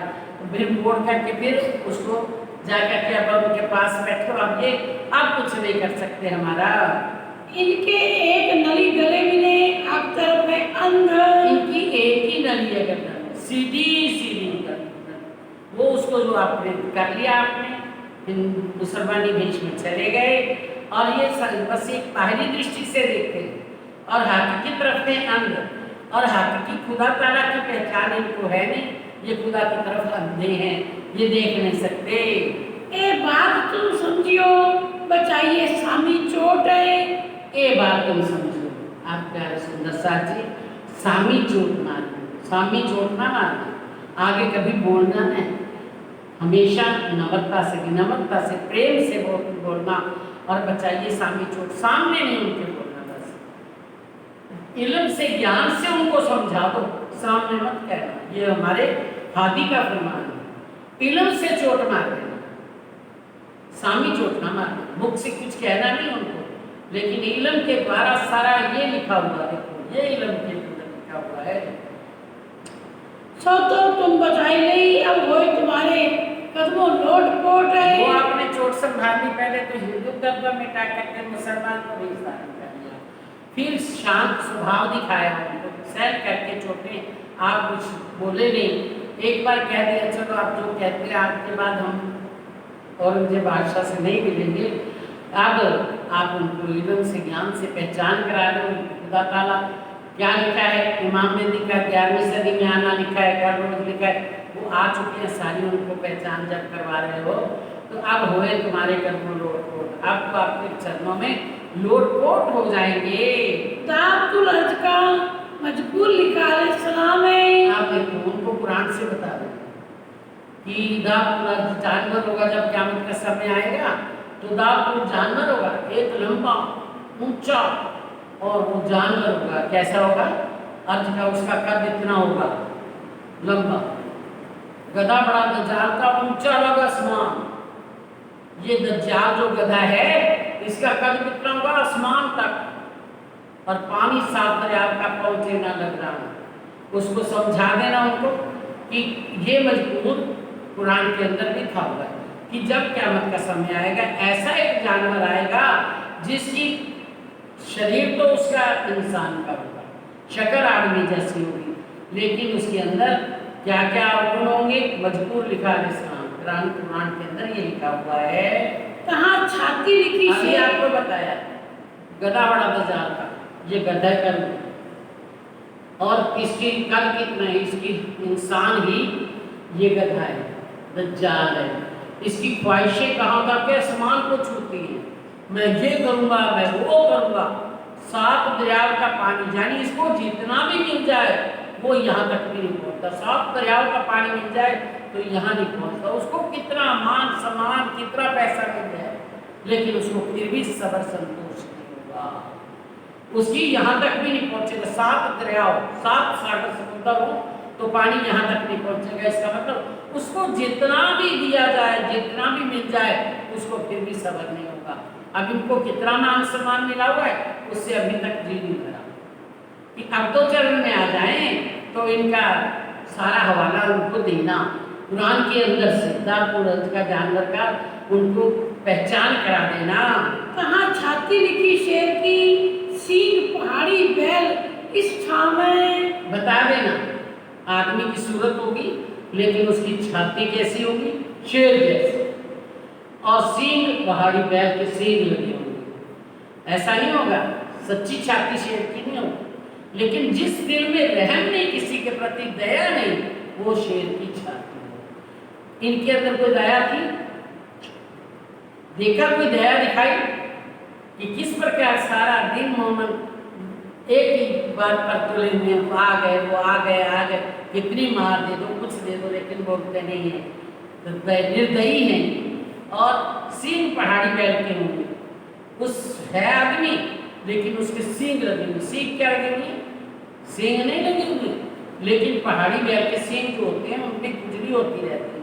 फिर मोड़ करके फिर उसको जाकर के अब उनके पास बैठो, अब कुछ नहीं कर सकते हमारा।
इनके एक नली गले में अब तरफ है अंध,
इनकी एक ही नली है गर्दन में, सीधी सीधी वो उसको जो आपने कर लिया, आपने मुसलमानी भेष में चले गए, और ये बस एक बाहरी दृष्टि से देखते हैं, और हकीकी तरफ में अंध, और हकीकी खुदा ताला की पहचान इनको है नहीं, ये खुदा की तरफ अंधे हैं, ये देख नहीं सकते।
ए बात तुम समझियो, बचाइए सामी चोट है,
ये बात तुम समझो। आप प्यारे सुंदर साथ जी, सामी चोट मारना, सामी चोट ना मारना, आगे कभी बोलना नहीं, हमेशा नम्रता से, विनम्रता से, प्रेम से बोलना, और बचाइए सामी चोट, सामने नहीं उनके बोलना, बस इल्म से ज्ञान से उनको समझा दो, सामने मत कहना, ये हमारे हादी का फरमान है, इल्म से चोट मार देना, सामी चोट ना मारना, मुख से कुछ कहना नहीं उनको, लेकिन इल्म के द्वारा सारा ये लिखा हुआ, देखो ये इल्म के द्वारा लिखा हुआ है।
सो तो तुम बचाई नहीं, अब वो तुम्हारे कदमों लोट पोट है,
वो आपने चोट संभालनी, पहले तो हिंदू धर्म मिटा करके मुसलमान को भी धारण कर लिया, फिर शांत स्वभाव दिखाया उनको, सहन करके चोटें, आप कुछ बोले नहीं, एक बार कह दिया चलो आप जो कहते हैं आपके बाद हम औरंगजेब बादशाह से नहीं मिलेंगे, अब आप उनको इल्म से ज्ञान से पहचान करा दो। खुदा ताला क्या लिखा है, इमाम मेहदी का 11वीं सदी में आना लिखा है, कर रोज लिखा है, वो आ चुके हैं सारी, उनको पहचान जब करवा रहे हो तो अब होए तुम्हारे कदमों लोटपोट, अब तो आपके चरणों में लोटपोट हो जाएंगे।
दाबतुल अर्ज का मजबूर लिखा अलैहिस्सलाम है।
आप देखो उनको कुरान से बता दो कि दाबतुल अर्ज जानवर होगा, जब क़यामत का समय आएगा तो दाबतुल जानवर होगा, एक लंबा ऊंचा, और वो जानवर होगा कैसा होगा, अर्ज का उसका कद इतना होगा लंबा, गधा बड़ा दज्जाल का ऊंचा लगा आसमान। ये दज्जाल जो गधा है इसका कद कितना होगा, आसमान तक, और पानी साफ दरिया का पहुंचे ना लग रहा है। उसको समझा देना उनको कि ये मजबूर कुरान के अंदर लिखा हुआ है कि जब क़यामत का समय आएगा ऐसा एक जानवर आएगा जिसकी शरीर तो उसका इंसान का होगा, शक्ल आदमी जैसी होगी, लेकिन उसके अंदर क्या क्या गुण होंगे, मजबूर लिखा है इस्लाम कुरान के अंदर ये लिखा हुआ है।
कहाँ छाती लिखी
अभी आपको बताया गधा बड़ा दज्जाल का, ये गधा कर, और इसकी कल कितना है, इसकी इंसान ही ये गधा है, दज्जाल है। इसकी ख्वाहिशें कहाँ तक के आसमान को छूती हैं, मैं ये करूँगा मैं वो करूँगा, 7 दरियाओं का पानी, यानी इसको जितना भी मिल जाए वो यहाँ तक भी नहीं पहुँचता, 7 दरियाओं का पानी मिल जाए तो यहाँ नहीं पहुँचता, उसको कितना मान सम्मान कितना पैसा मिल जाए लेकिन उसको फिर भी सबर संतोष नहीं होगा, उसकी यहाँ तक भी नहीं पहुँचेगा। 7 दरियाओं 7 सागर समुद्र हो तो पानी यहाँ तक नहीं पहुँचेगा, इसका मतलब उसको जितना भी दिया जाए जितना भी मिल जाए उसको फिर भी सबर नहीं होगा। अब इनको कितना मान सम्मान मिला हुआ है उससे अभी तक जी नहीं करा कि अब तो चरण में आ जाएं तो इनका सारा हवाला उनको देना कुरान के अंदर से, दाबतुल अर्ज का जानवर का उनको पहचान करा देना।
कहाँ छाती लिखी शेर की, सींग पहाड़ी बैल इस ठाम में,
बता देना आदमी की सूरत होगी लेकिन उसकी छाती कैसी होगी, शेर जैसी, और सींग पहाड़ी बैल के सींग लगे होंगे। ऐसा नहीं होगा, सच्ची छाती शेर की नहीं होगी, लेकिन जिस दिल में रहम नहीं, किसी के प्रति दया नहीं, वो शेर की छाती है। इनके अंदर कोई दया थी, देखा कोई दया दिखाई कि किस प्रकार सारा दिन मोहम्मद एक ही बात पर तुले हुए, वो आ गए वो आ गए, कितनी मार दे दो कुछ दे दो, लेकिन बोलते नहीं है, तो निर्दयी हैं। और सींग पहाड़ी बैल के होंगे, उस है आदमी लेकिन उसके सींग लगे हुए, सींग क्या लगे हुए, सींग नहीं लगे हुए, लेकिन पहाड़ी बैल के सींग जो होते हैं उनमें खुजली होती रहती है।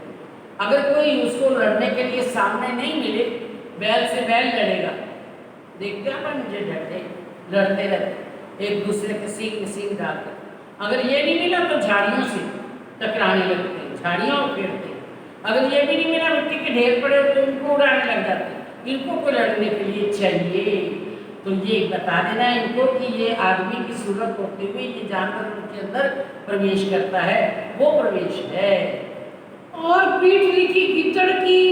अगर कोई उसको लड़ने के लिए सामने नहीं मिले, बैल से बैल लड़ेगा, देखते हैं अपन मुझे डरते लड़ते रहते एक दूसरे के सींग में सींग डालते, अगर ये नहीं मिला तो झाड़ियों से टकराने लगते हैं, झाड़ियों फेरते हैं, अगर ये भी नहीं मिला मिट्टी के ढेर पड़े तो उनको उड़ाने लग जाते हैं। इनको को लड़ने के लिए चाहिए तो ये बता देना इनको कि ये आदमी की सूरत होते हुए ये जानवर उनके अंदर प्रवेश करता है, वो प्रवेश है।
और पीठ लिखी गिद्दड़ की,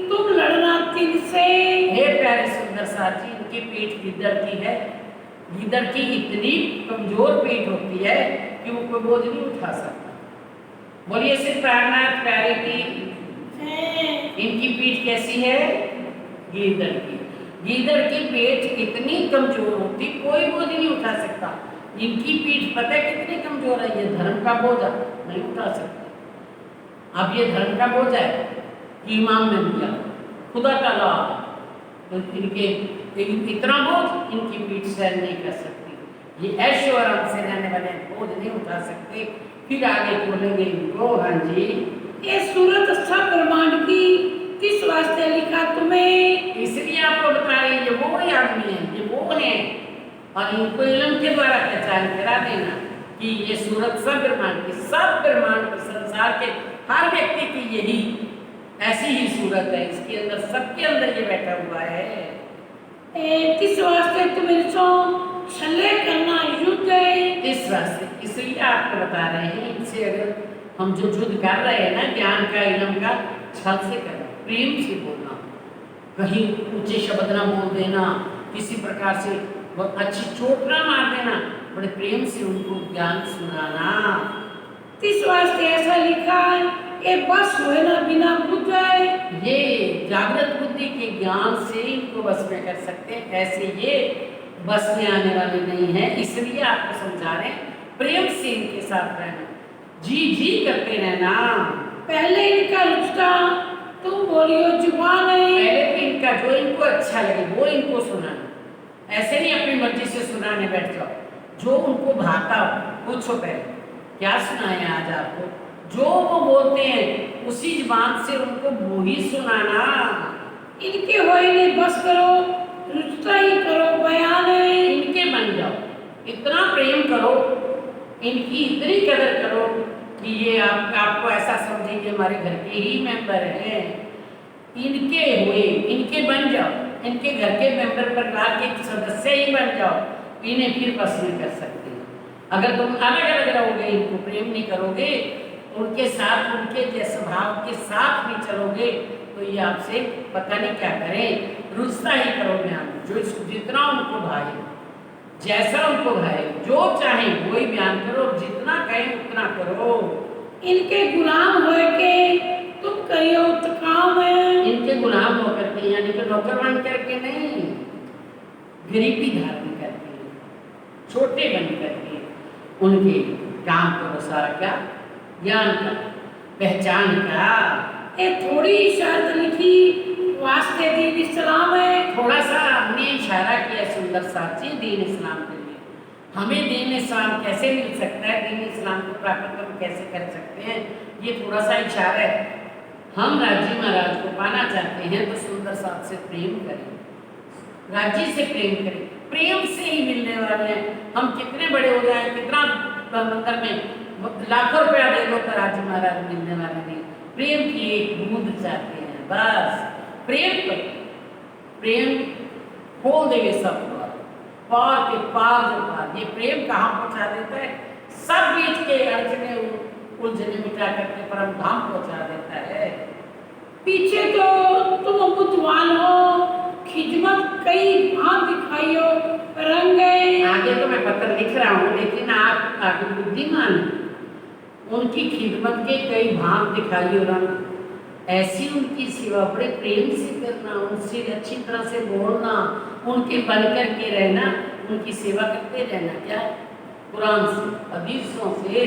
तुम लड़ना तिन से।
हे प्यारे सुंदर साथी, इनकी पीठ गिद्दड़ की है। गिद्दड़ की इतनी कमजोर पीठ होती है कि वो कोई बोझ नहीं उठा सकता। बोलिए सिर्फ प्राणनाथ प्यारे की इनकी पीठ कैसी है, गिद्दड़ की। गिद्दड़ की पीठ इतनी कमजोर होती, कोई बोझ नहीं उठा सकता। इनकी पीठ पता है कितनी कमजोर है, ये धर्म का बोझ नहीं उठा सकता। अब ये धर्म का बोझ है कि इमाम ने दिया, खुदा ताला, तो इनके इतना बोझ इनकी पीठ सहन नहीं कर सकती। ये ऐशो आराम से रहने वाले बोझ नहीं उठा सकते। फिर आगे बोलेंगे इनको, हाँ जी,
ये सूरत सब ब्रह्मांड की किस वास्ते लिखा तुम्हें,
इसलिए आपको बता रहे हैं ये वो ही आदमी है, ये वो है। और इनको इल्म के द्वारा पहचान करा देना कि ये सूरत सब ब्रह्मांड की, सब ब्रह्मांड के संसार के हर व्यक्ति की यही ऐसी ही सूरत है, इसके अंदर सबके अंदर ये बैठा हुआ है।
किस वास्ते तुम्हें सो छले
वास्ते इसलिए आपको बता रहे हैं, इनसे अगर हम जो युद्ध कर रहे हैं ना ज्ञान का इल्म का, छल से करना, प्रेम से बोलना, कहीं ऊंचे शब्द ना बोल देना, किसी प्रकार से बहुत अच्छी चोट ना मार देना, बड़े प्रेम से उनको ज्ञान सुनाना।
इस वास्ते ऐसा लिखा है, ये बस हुए ना बिना बुझाए।
ये जागृत बुद्धि के ज्ञान से इनको बस में कर सकते हैं, ऐसे ये बस में आने वाले नहीं है। इसलिए आपको समझा रहे हैं, प्रेम से इनके साथ रहना, जी जी करते रहना।
पहले इनका रिश्ता तुम बोलियो जुबान है,
पहले तो इनका जो इनको अच्छा लगे वो इनको सुनाना, ऐसे नहीं अपनी मर्जी से सुनाने बैठ जाओ। जो उनको भाता हो, पूछो पहले क्या सुनाए आज आपको, जो वो बोलते हैं उसी जुबान से उनको वो ही सुनाना।
इनके होए नहीं बस करो, रिश्ता ही करो बयान है।
इनके बन जाओ, इतना प्रेम करो, इनकी इतनी कदर करो कि ये आपको ऐसा समझे कि हमारे घर के ही मेंबर हैं। इनके हुए, इनके बन जाओ, इनके घर के मेंबर परिवार के सदस्य ही बन जाओ, इन्हें फिर बस में कर सकते हैं। अगर तुम अलग अलग रहोगे, इनको प्रेम नहीं करोगे, उनके साथ उनके जैसे स्वभाव के साथ नहीं चलोगे, तो ये आपसे पता नहीं क्या करें। रुस्ता ही करो बयान, जो जितना उनको भाए, जैसा उनको भाए, जो चाहे वही बयान करो, जितना कहें उतना करो।
इनके गुलाम होए के तुम करियो तो काम है।
इनके गुलाम होकर के, यानी कि नौकर बन करके नहीं, गरीबी धारण करके, छोटे बन करके उनके काम करो, सारा क्या ज्ञान का, पहचान का।
ये थोड़ी शर्त लिखी वास्ते दीन इस्लाम है।
थोड़ा सा हमने इशारा किया सुंदर साथी दीन इस्लाम के लिए। हमें दीन इस्लाम कैसे मिल सकता है, दीन इस्लाम को प्राप्त हम कैसे कर सकते हैं, ये थोड़ा सा इशारा है। हम राज्य महाराज को पाना चाहते हैं तो सुंदर साथ से प्रेम करें, राज्य से प्रेम करें, प्रेम से ही मिलने वाले हैं। हम कितने बड़े हो जाए, कितना मंदिर में लाखों रुपया दे दो तो राज्य महाराज मिलने वाले नहीं, प्रेम की एक बूंद चाहते हैं, बस प्रेम करो, प्रेम खोल देंगे सब द्वार, पार के पार जो पार। ये प्रेम कहाँ पहुँचा देता है, सब बीच के अड़चने उलझने मिटा करके परम धाम पहुँचा देता है।
पीछे तो तुम बुद्धवान हो, खिदमत कई भाग दिखाइयो रंग गए।
आगे तो मैं पत्र लिख रहा हूँ, लेकिन आप आगे बुद्धिमान हैं। उनकी खिदमत के कई भाग दिखाइयो रंग, ऐसी उनकी सेवा बड़े प्रेम से करना, उनसे अच्छी तरह से बोलना, उनके बन कर के रहना, उनकी सेवा करते रहना। क्या कुरान से, हदीसों से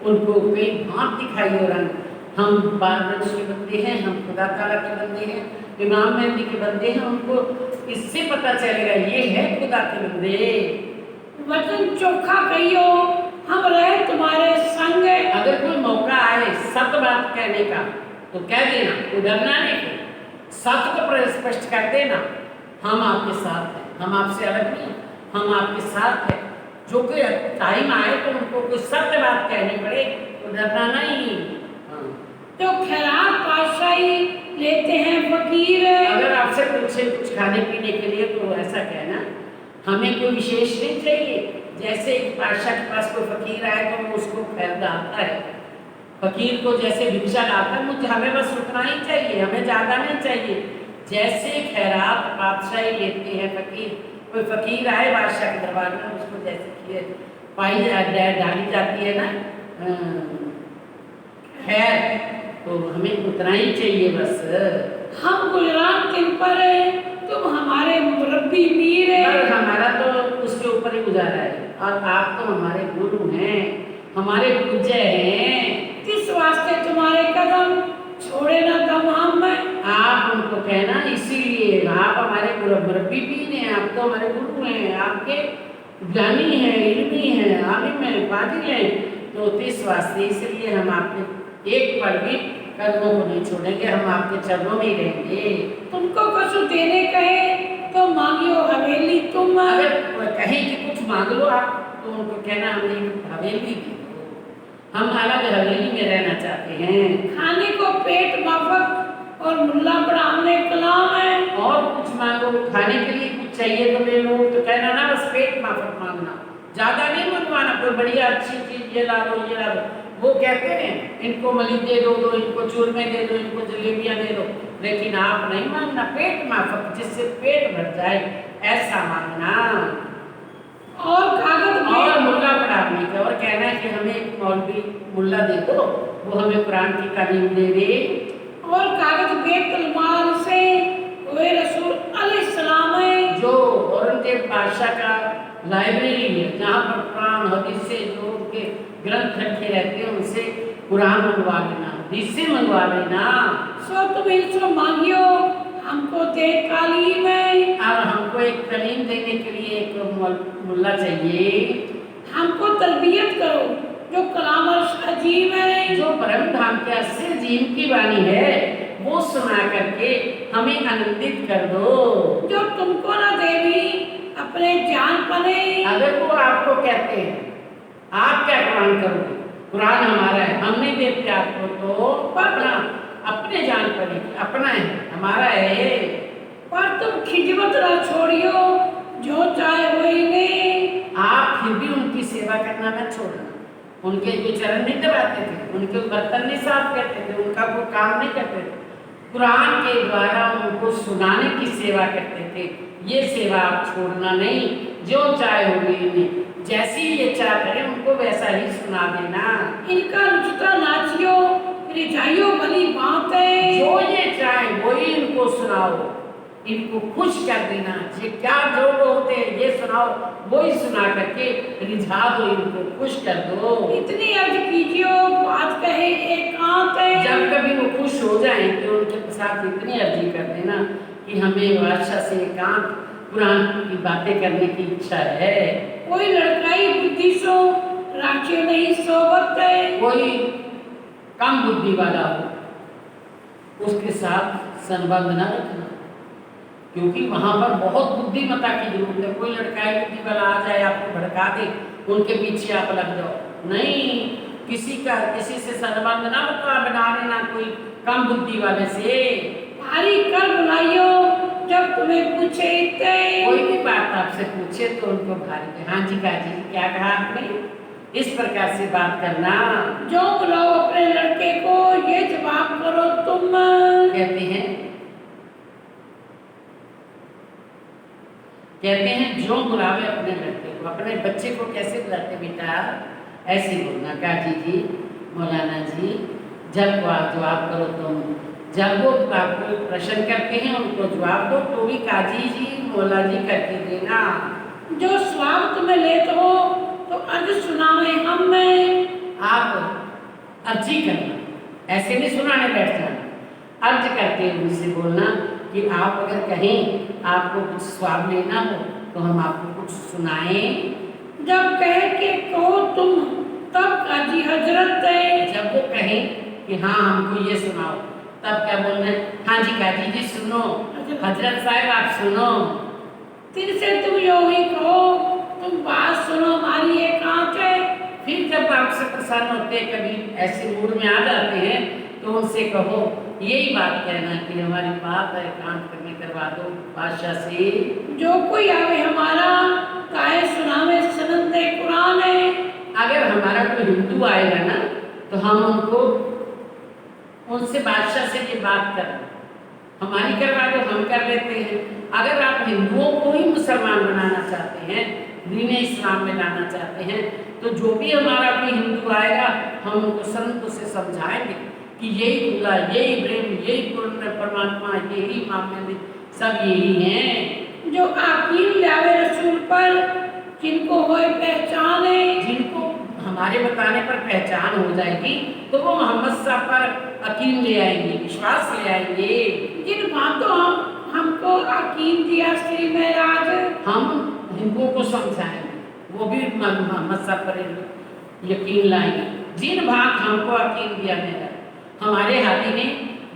उनको कई भाग दिखाइयो रंग। हम बाल वंश के बंदे हैं, हम खुदा ताला के बंदे हैं, इमाम मेहदी के बंदे हैं, उनको इससे पता चलेगा ये है खुदा के बंदे।
वचन चोखा कहियो हम रहे तुम्हारे संग।
अगर कोई मौका आए सत्य बात कहने का तो कह देना, कोई डरना नहीं, सत्य को स्पष्ट कर देना, हम आपके साथ हैं, हम आपसे अलग नहीं, हम आपके साथ हैं। जो कोई टाइम आए तो उनको कोई सत्य बात कहनी पड़े तो डरना नहीं।
तो खैरात पातशाही लेते हैं फकीर।
अगर आपसे पूछे कुछ खाने पीने के लिए तो ऐसा कहना, हमें कोई विशेष नहीं चाहिए। जैसे एक पातशाह के पास कोई फकीर आए तो वो उसको खैर डालता है, फकीर को जैसे भिक्षा डालता है, मुझे हमें बस उतना ही चाहिए, हमें ज़्यादा नहीं चाहिए। जैसे खैरात पातशाही लेते हैं फकीर, कोई फकीर आए बादशाह के दरबार में, उसको जैसे खीर पाई डाली जाती है ना खैर, तो हमें उतना ही चाहिए बस।
हम गुजरात दिन पर तुम हमारे मुरब्बी पीर है।
पर हमारा तो उसके ऊपर ही गुजारा है, और आप तो हमारे गुरु हैं, हमारे पूज्य हैं।
किस वास्ते तुम्हारे कदम छोड़े ना दम हम में।
आप उनको कहना, इसीलिए आप हमारे मुरब्बी पीर हैं, आप तो हमारे गुरु हैं, आपके ज्ञानी हैं, इल्मी हैं, आलिम हैं, फाजिल हैं, तो इस वास्ते इसलिए हम आपके एक पल भी कदमों को नहीं छोड़ेंगे, हम आपके चरणों में ही रहेंगे।
तुमको कुछ देने कहे तो मांगियो हवेली तुम।
अगर कहें कि कुछ मांग लो आप, तो उनको कहना हमें एक हवेली दे दो, हम अलग हवेली में रहना चाहते हैं।
खाने को पेट माफक और मुल्ला पढ़ाने कलाम है।
और कुछ मांगो, खाने के लिए कुछ चाहिए तो ले लो, तो कहना ना बस पेट माफक मांगना, ज़्यादा नहीं मंगवाना, कोई बढ़िया अच्छी चीज़ ये ला लो ये ला लो। वो कहते हैं इनको मलिक दे दो, इनको चूरमे दे दो, इनको जलेबियाँ दे दो, लेकिन आप नहीं मांगना पेट माफक, जिससे पेट भर जाए ऐसा मांगना।
और कागज
और मुल्ला पढ़ाने का और कहना है कि हमें एक मौलवी मुल्ला दे दो, वो हमें कुरान की तालीम दे दे।
और कागज बैतुल माल से हुए रसूल अलैहिस्सलाम है,
जो औरंगजेब बादशाह का लाइब्रेरी है, जहाँ पर कुरान हदीस से जो उनके ग्रंथ रखे रहते हैं, उनसे कुरान मंगवा लेना, हदीस से मंगवा लेना।
सो तुम इनसे मांगियो, हमको दे तालीम है।
अब हमको एक तालीम देने के लिए एक मुल्ला चाहिए।
हमको तरबियत करो, जो कलाम अजीम है,
जो परम धाम के अस्सिर जीव की वाणी है, वो सुना करके हमें आनंदित कर दो।
जो तुमको ना देवी अपने जान पने।
अगर वो आपको कहते हैं आप क्या कुरान करोगे, कुरान हमारा है, हम नहीं देते आपको, तो अपना अपने जान पड़ेगी, अपना है, हमारा है।
पर तुम खिजमत ना छोड़ियो, जो चाहे वही ले।
आप फिर भी उनकी सेवा करना मत छोड़ना। उनके जो चरण नहीं दबाते थे, उनके बर्तन नहीं साफ करते थे, उनका वो काम नहीं करते थे, कुरान के द्वारा उनको सुनाने की सेवा करते थे। ये सेवा आप छोड़ना नहीं। जो चाहे होगी इन्हें, जैसी ये चाह करे उनको वैसा ही सुना देना।
इनका रुचता नाचियो, रिझाइयो भली बात है।
जो ये चाहे वही इनको सुनाओ, इनको खुश कर देना। ये क्या जो होते हैं ये सुनाओ, वही सुना करके रिझा दो, इनको खुश कर दो।
इतनी अर्ज कीजियो, बात कहे एकांत है।
जब कभी वो खुश हो जाए तो उनके साथ इतनी अर्जी कर देना कि हमें बादशाह से एकांत कुरान की बातें करने की इच्छा है।
कोई लड़काई बुद्धि सो राखियो नहीं सोबत है।
कोई कम बुद्धि वाला हो, उसके साथ संबंध न रखना, क्योंकि वहाँ पर बहुत बुद्धिमता की जरूरत है। कोई लड़काई बुद्धि वाला आ जाए आपको भड़का दे, उनके पीछे आप लग जाओ, नहीं। किसी से संबंध ना बना लेना, कोई कम बुद्धि वाले से।
भारी कर बुलाइयो, जब तुम्हें पूछे इतने।
कोई भी बात आपसे पूछे तो उनको भारी, हाँ जी काजी क्या कहा आपने, इस प्रकार से बात करना।
जो बुलाओ अपने लड़के को, ये जवाब करो तुम।
कहते हैं जो बुलावे अपने लड़के को, अपने बच्चे को कैसे बुलाते बेटा, ऐसे बोलना काजी जी, मौलाना जी, जब जवाब करो तुम। जब वो आपको प्रश्न करते हैं उनको जवाब दो, तो भी काजी जी मौला जी करके देना।
जो स्वाब तुम्हें लेते हो तो अर्ज सुनावे हम में।
आप अर्जी करना, ऐसे नहीं सुनाने बैठ जाना। अर्ज करके उनसे बोलना कि आप अगर कहें आपको कुछ स्वाब लेना हो तो हम आपको कुछ सुनाएं।
जब कहे कि कहो तुम, तब काजी हजरत है।
जब वो कहें कि हाँ हमको ये सुनाओ, तब क्या बोलना है, हाँ जी काजी जी सुनो, हजरत साहब आप सुनो।
फिर से तुम यो ही कहो, तुम बात सुनो हमारी एकांत है।
फिर जब आपसे प्रसन्न होते, कभी ऐसे मूड में आ जाते हैं, तो उनसे कहो यही बात कहना कि हमारी बात है एकांत करने करवा दो बादशाह से।
जो कोई आवे हमारा, काहे सुनावे सनंदे कुरान है।
अगर हमारा कोई हिंदू आएगा ना, तो हम उनको उनसे बादशाह से ये बात कर, हमारी करवा दो, हम कर लेते हैं। अगर आप हिंदुओं को ही मुसलमान बनाना चाहते हैं, दीन इस्लाम में लाना चाहते हैं, तो जो भी हमारा कोई हिंदू आएगा, हम उनको संत से समझाएंगे कि यही खुदा, यही प्रेम, यही पूर्ण परमात्मा, यही मामले सब यही हैं।
जो आकीम लावे रसूल पर, जिनको होए पहचान है।
जिनको हमारे बताने पर पहचान हो जाएगी, तो वो मोहम्मद साहब पर अकीम ले आएंगे, विश्वास ले आएंगे।
जिन बातों हमको अकीम दिया श्री महाराज,
हम हिंदुओं को समझाएंगे, वो भी मोहम्मद साहब पर यकीन लाएंगे। जिन बात हमको अकीम दिया मेरा हमारे हाथी ने,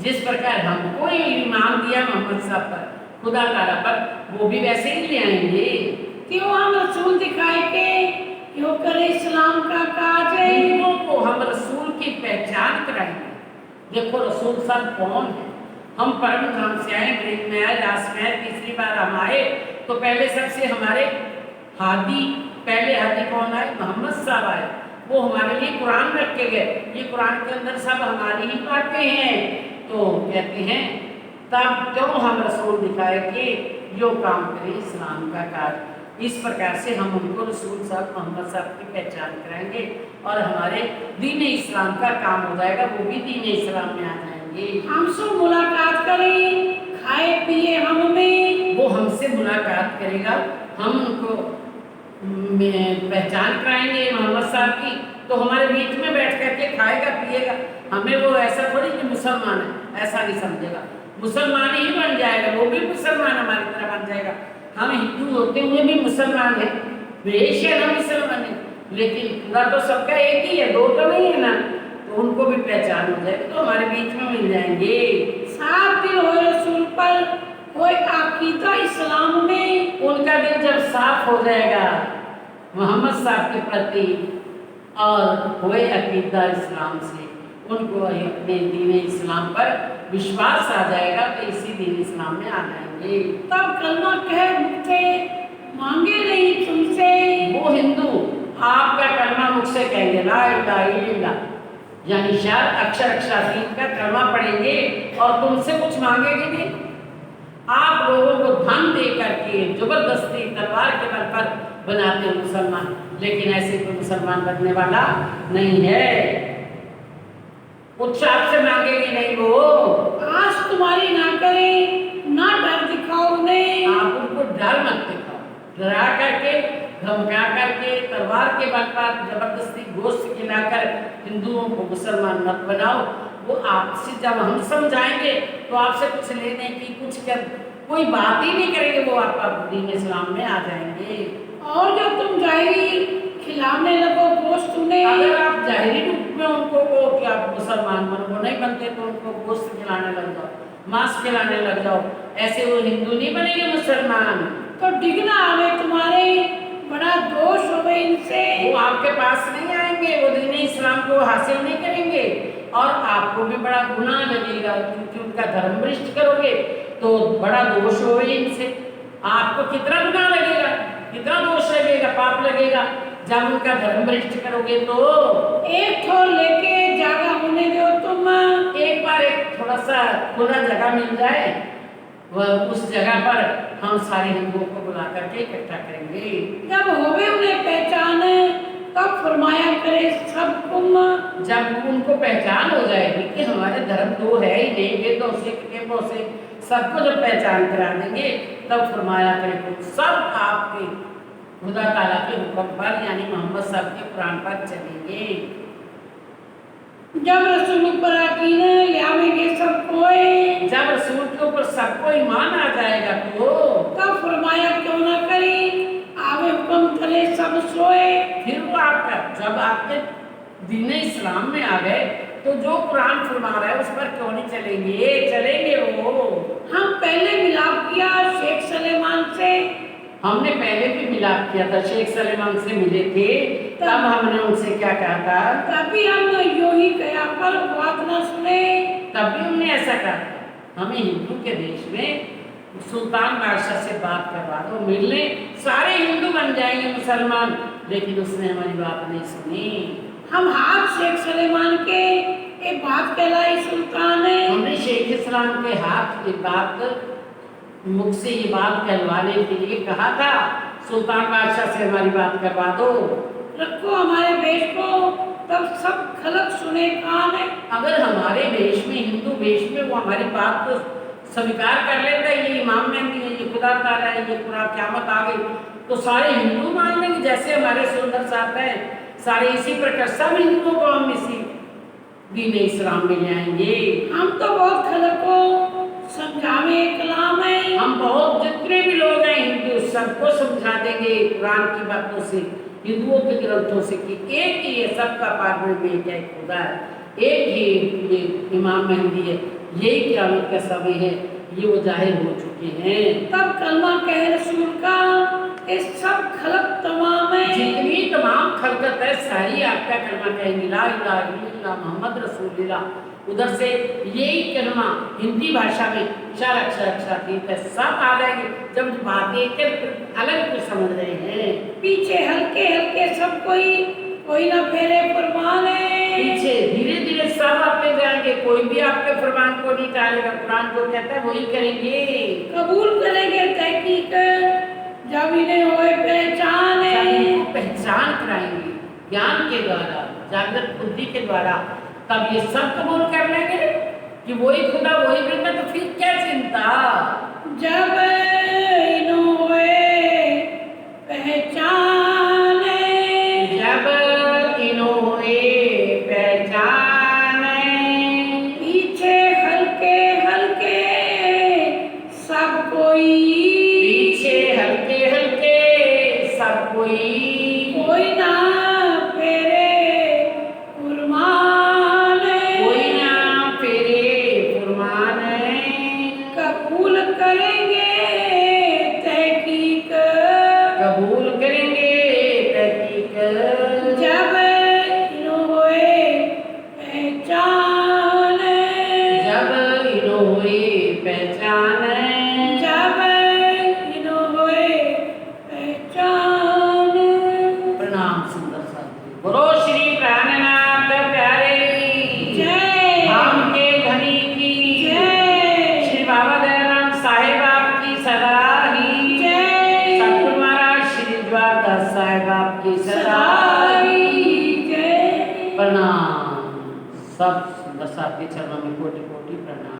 जिस प्रकार हमको ईमान दिया मोहम्मद साहब पर, खुदा ताला पर, वो भी वैसे ही ले आएंगे।
क्यों हम रसूल दिखाए के, क्यों करे इस्लाम का काज है।
हिंदुओं को हम रसूल की पहचान कराएंगे। देखो रसूल साहब कौन है। हम परम धाम से आए, ब्रेक में आए, लास्ट में आए, तीसरी बार हम आए, तो पहले सबसे हमारे हादी, पहले हादी कौन आए? मोहम्मद साहब आए, वो हमारे लिए कुरान रख के गए। ये कुरान के अंदर सब हमारी ही बातें हैं। तो कहते हैं तब क्यों हम रसूल दिखाए कि जो काम करे इस्लाम का कार्य। इस प्रकार से हम उनको रसूल साहब मोहम्मद साहब की पहचान कराएंगे और हमारे दीन इस्लाम का काम हो जाएगा, वो भी दीन इस्लाम में आ जाएंगे।
हमसे मुलाकात करें, खाए पिए हम में,
वो हमसे मुलाकात करेगा, हम उनको पहचान कराएंगे मोहम्मद साहब की, तो हमारे बीच में बैठ करके खाएगा पिएगा। हमें वो ऐसा थोड़ी कि मुसलमान है ऐसा नहीं समझेगा, मुसलमान ही बन जाएगा, वो भी मुसलमान हमारी तरह बन जाएगा। हम हिंदू होते हुए भी मुसलमान है, वेश है ना मुसलमान है, लेकिन खुदा तो सबका एक ही है, दो तो नहीं है ना, तो उनको भी पहचान हो जाएगी, तो हमारे बीच में मिल जाएंगे।
साफ दिल हो रसूल पर, हो अकीदा इस्लाम में।
उनका दिल जब साफ हो जाएगा मोहम्मद साहब के प्रति और होए अकीदा इस्लाम से, उनको अपने दीन इस्लाम पर विश्वास आ जाएगा, तो इसी दीन इस्लाम में आ जाएंगे।
तब कलमा कह मुझसे मांगे नहीं तुमसे।
वो हिंदू आपका कलमा मुझसे कहेंगे ला इलाहा इल्लल्लाह, यानी चार अक्षर अक्षराधीन का कलमा पढ़ेंगे और तुमसे कुछ मांगेंगे नहीं। आप लोगों को धन दे करके जबरदस्ती तलवार के बल पर बनाते हो मुसलमान, लेकिन ऐसे कोई मुसलमान बनने वाला नहीं है। कुछ आपसे मांगेंगे नहीं, वो
आज तुम्हारी ना करे, ना डर दिखाओ उन्हें।
आप उनको डर मत दिखाओ, डरा करके धमका करके तलवार के बल पर जबरदस्ती गोश्त खिलाकर हिंदुओं को मुसलमान मत बनाओ। वो आपसे जब हम समझाएंगे तो आपसे कुछ लेने की कुछ कर कोई बात ही नहीं करेंगे, वो आपका दीन इस्लाम में आ जाएंगे।
और जब तुम जाहिरी खिलाने लगो गोश्त उन्हें,
अगर आप जाहिरी रूप में उनको को कि आप मुसलमान बनो, वो नहीं बनते तो उनको गोश्त खिलाने लग जाओ, मांस खिलाने लग जाओ, ऐसे वो हिंदू नहीं बनेंगे मुसलमान।
तो डिगना आवे तुम्हारे, बड़ा दोष होवे इनसे।
वो आपके पास नहीं आएंगे, वो दीन इस्लाम को हासिल नहीं करेंगे और आपको भी बड़ा गुनाह लगेगा, क्योंकि उनका धर्म भ्रष्ट करोगे तो बड़ा दोष होवे इनसे। आपको कितना गुनाह लगेगा, कितना दोष लगेगा, पाप लगेगा जब उनका धर्म भ्रष्ट करोगे। तो
एक ठोर लेके जागा होने दो तुम।
एक बार एक थोड़ा सा खुला जगह मिल जाए, वह उस जगह पर हम सारे हिंदुओं को बुला करके इकट्ठा करेंगे।
जब होवे उन्हें पहचान, तब फरमाया करे सब तुम।
जब उनको पहचान हो जाएगी कि हमारे धर्म दो है ही नहीं, वेदों से किताबों से सबको जब पहचान करा देंगे, तब फरमाया करे सब आपके खुदा ताला के हुक्म पर यानी मोहम्मद साहब के कुरान पर चलेंगे।
जब रसूल पर यकीन लावेंगे सब कोई,
जब रसूल के ऊपर सबको ईमान आ जाएगा तो
तब फरमाया क्यों ना करी, आवे हुक्म करे सब सोए।
फिर वो आपका जब आपके दीन इस्लाम में आ गए तो जो कुरान फरमा रहा है उस पर क्यों नहीं चलेंगे, चलेंगे। वो
हम पहले मिलाप किया शेख सलेमान से,
हमने पहले भी मिलाप किया था, शेख सलेमान से मिले थे, तब हमने उनसे क्या कहा था,
तभी हम यूं ही गया पर बात न सुने।
तब भी हमने ऐसा कहा था हमें हिंदू के देश में सुल्तान बादशाह से बात करवा दो, मिलने सारे हिंदू बन जाएंगे मुसलमान, लेकिन उसने हमारी बात नहीं सुनी।
हम हाथ शेख सलेमान के एक बात कहलाई सुल्तान है,
हमने शेख इस्लाम के हाथ एक बात मुख से ये बात कहलवाने के लिए कहा था, सुल्तान बादशाह से हमारी बात करवा दो,
रखो हमारे देश को, तब सब खलक सुने कान है।
अगर हमारे देश में हिंदू देश में वो हमारी बात को स्वीकार कर लेता है, ये इमाम मेहदी है, ये खुदा ताला है, ये पूरा क़यामत आ गई, तो सारे हिंदू मान लेंगे। जैसे हमारे सुंदर साहब हैं, सारे इसी प्रकार सब हिंदुओं को हम इसी दीन इस्लाम में ले आएंगे।
हम तो बहुत खलक को समझावे कलाम है,
हम बहुत जितने भी लोग हैं हिंदू सबको समझा देंगे कुरान की बातों से, हिंदुओं के ग्रंथों से कि एक ही है, सबका पार्टनर में क्या खुदा है, एक ही ये इमाम मेहदी है, यही क़यामत का समय है, ये वो जाहिर हो चुके हैं।
तब कलमा कह रसूल का इस सब खलक तमाम है,
जितनी तमाम खलकत है सारी आपका कलमा कहेंगे ला इलाहा इल्लल्लाह मोहम्मद रसूलुल्लाह, उधर से यही कलमा हिंदी भाषा में अक्षर अक्षर अक्षर के सब आ जाएंगे। जब बातें के अलग कुछ समझ रहे हैं,
पीछे हल्के हल्के सब कोई ना फेरे फरमान है।
पीछे धीरे धीरे सब आते जाएंगे, कोई भी आपके फरमान को नहीं टालेगा। कुरान जो कहता है वही करेंगे।
कबूल करेंगे तहकीक जब इन्हें होए पहचान है।
इनको पहचान कराएंगे ज्ञान के द्वारा, जागृत बुद्धि के द्वारा, तब ये सब कबूल कर लेंगे कि वही खुदा वही ब्रह्म। तो फिर क्या चिंता।
जब इन्होंने पहचान है,
जब इन्होंने पहचान
पीछे हल्के हल्के सब कोई,
पीछे हल्के हल्के सब कोई
ना फेरे फरमान है।
कोई ना फेरे फरमान
कबूल करेंगे तहकीक,
कबूल करेंगे तहकीक
जब इन्होंने पहचान है।
जब इन्होंने पहचान
जब इन्होंने पहचान।
प्रणाम सुंदर साथी। बोलो श्री प्राणनाथ प्यारे की
जय।
धाम के धनी की
जय।
श्री बाबा दयाराम साहेब आपकी सदा ही
जय।
सतगुरु महाराज श्री द्वारदास साहेब आपकी सदा
सदा
ही
ही जय।
प्रणाम। सब सुंदर साथी चरणों में कोटि कोटि प्रणाम।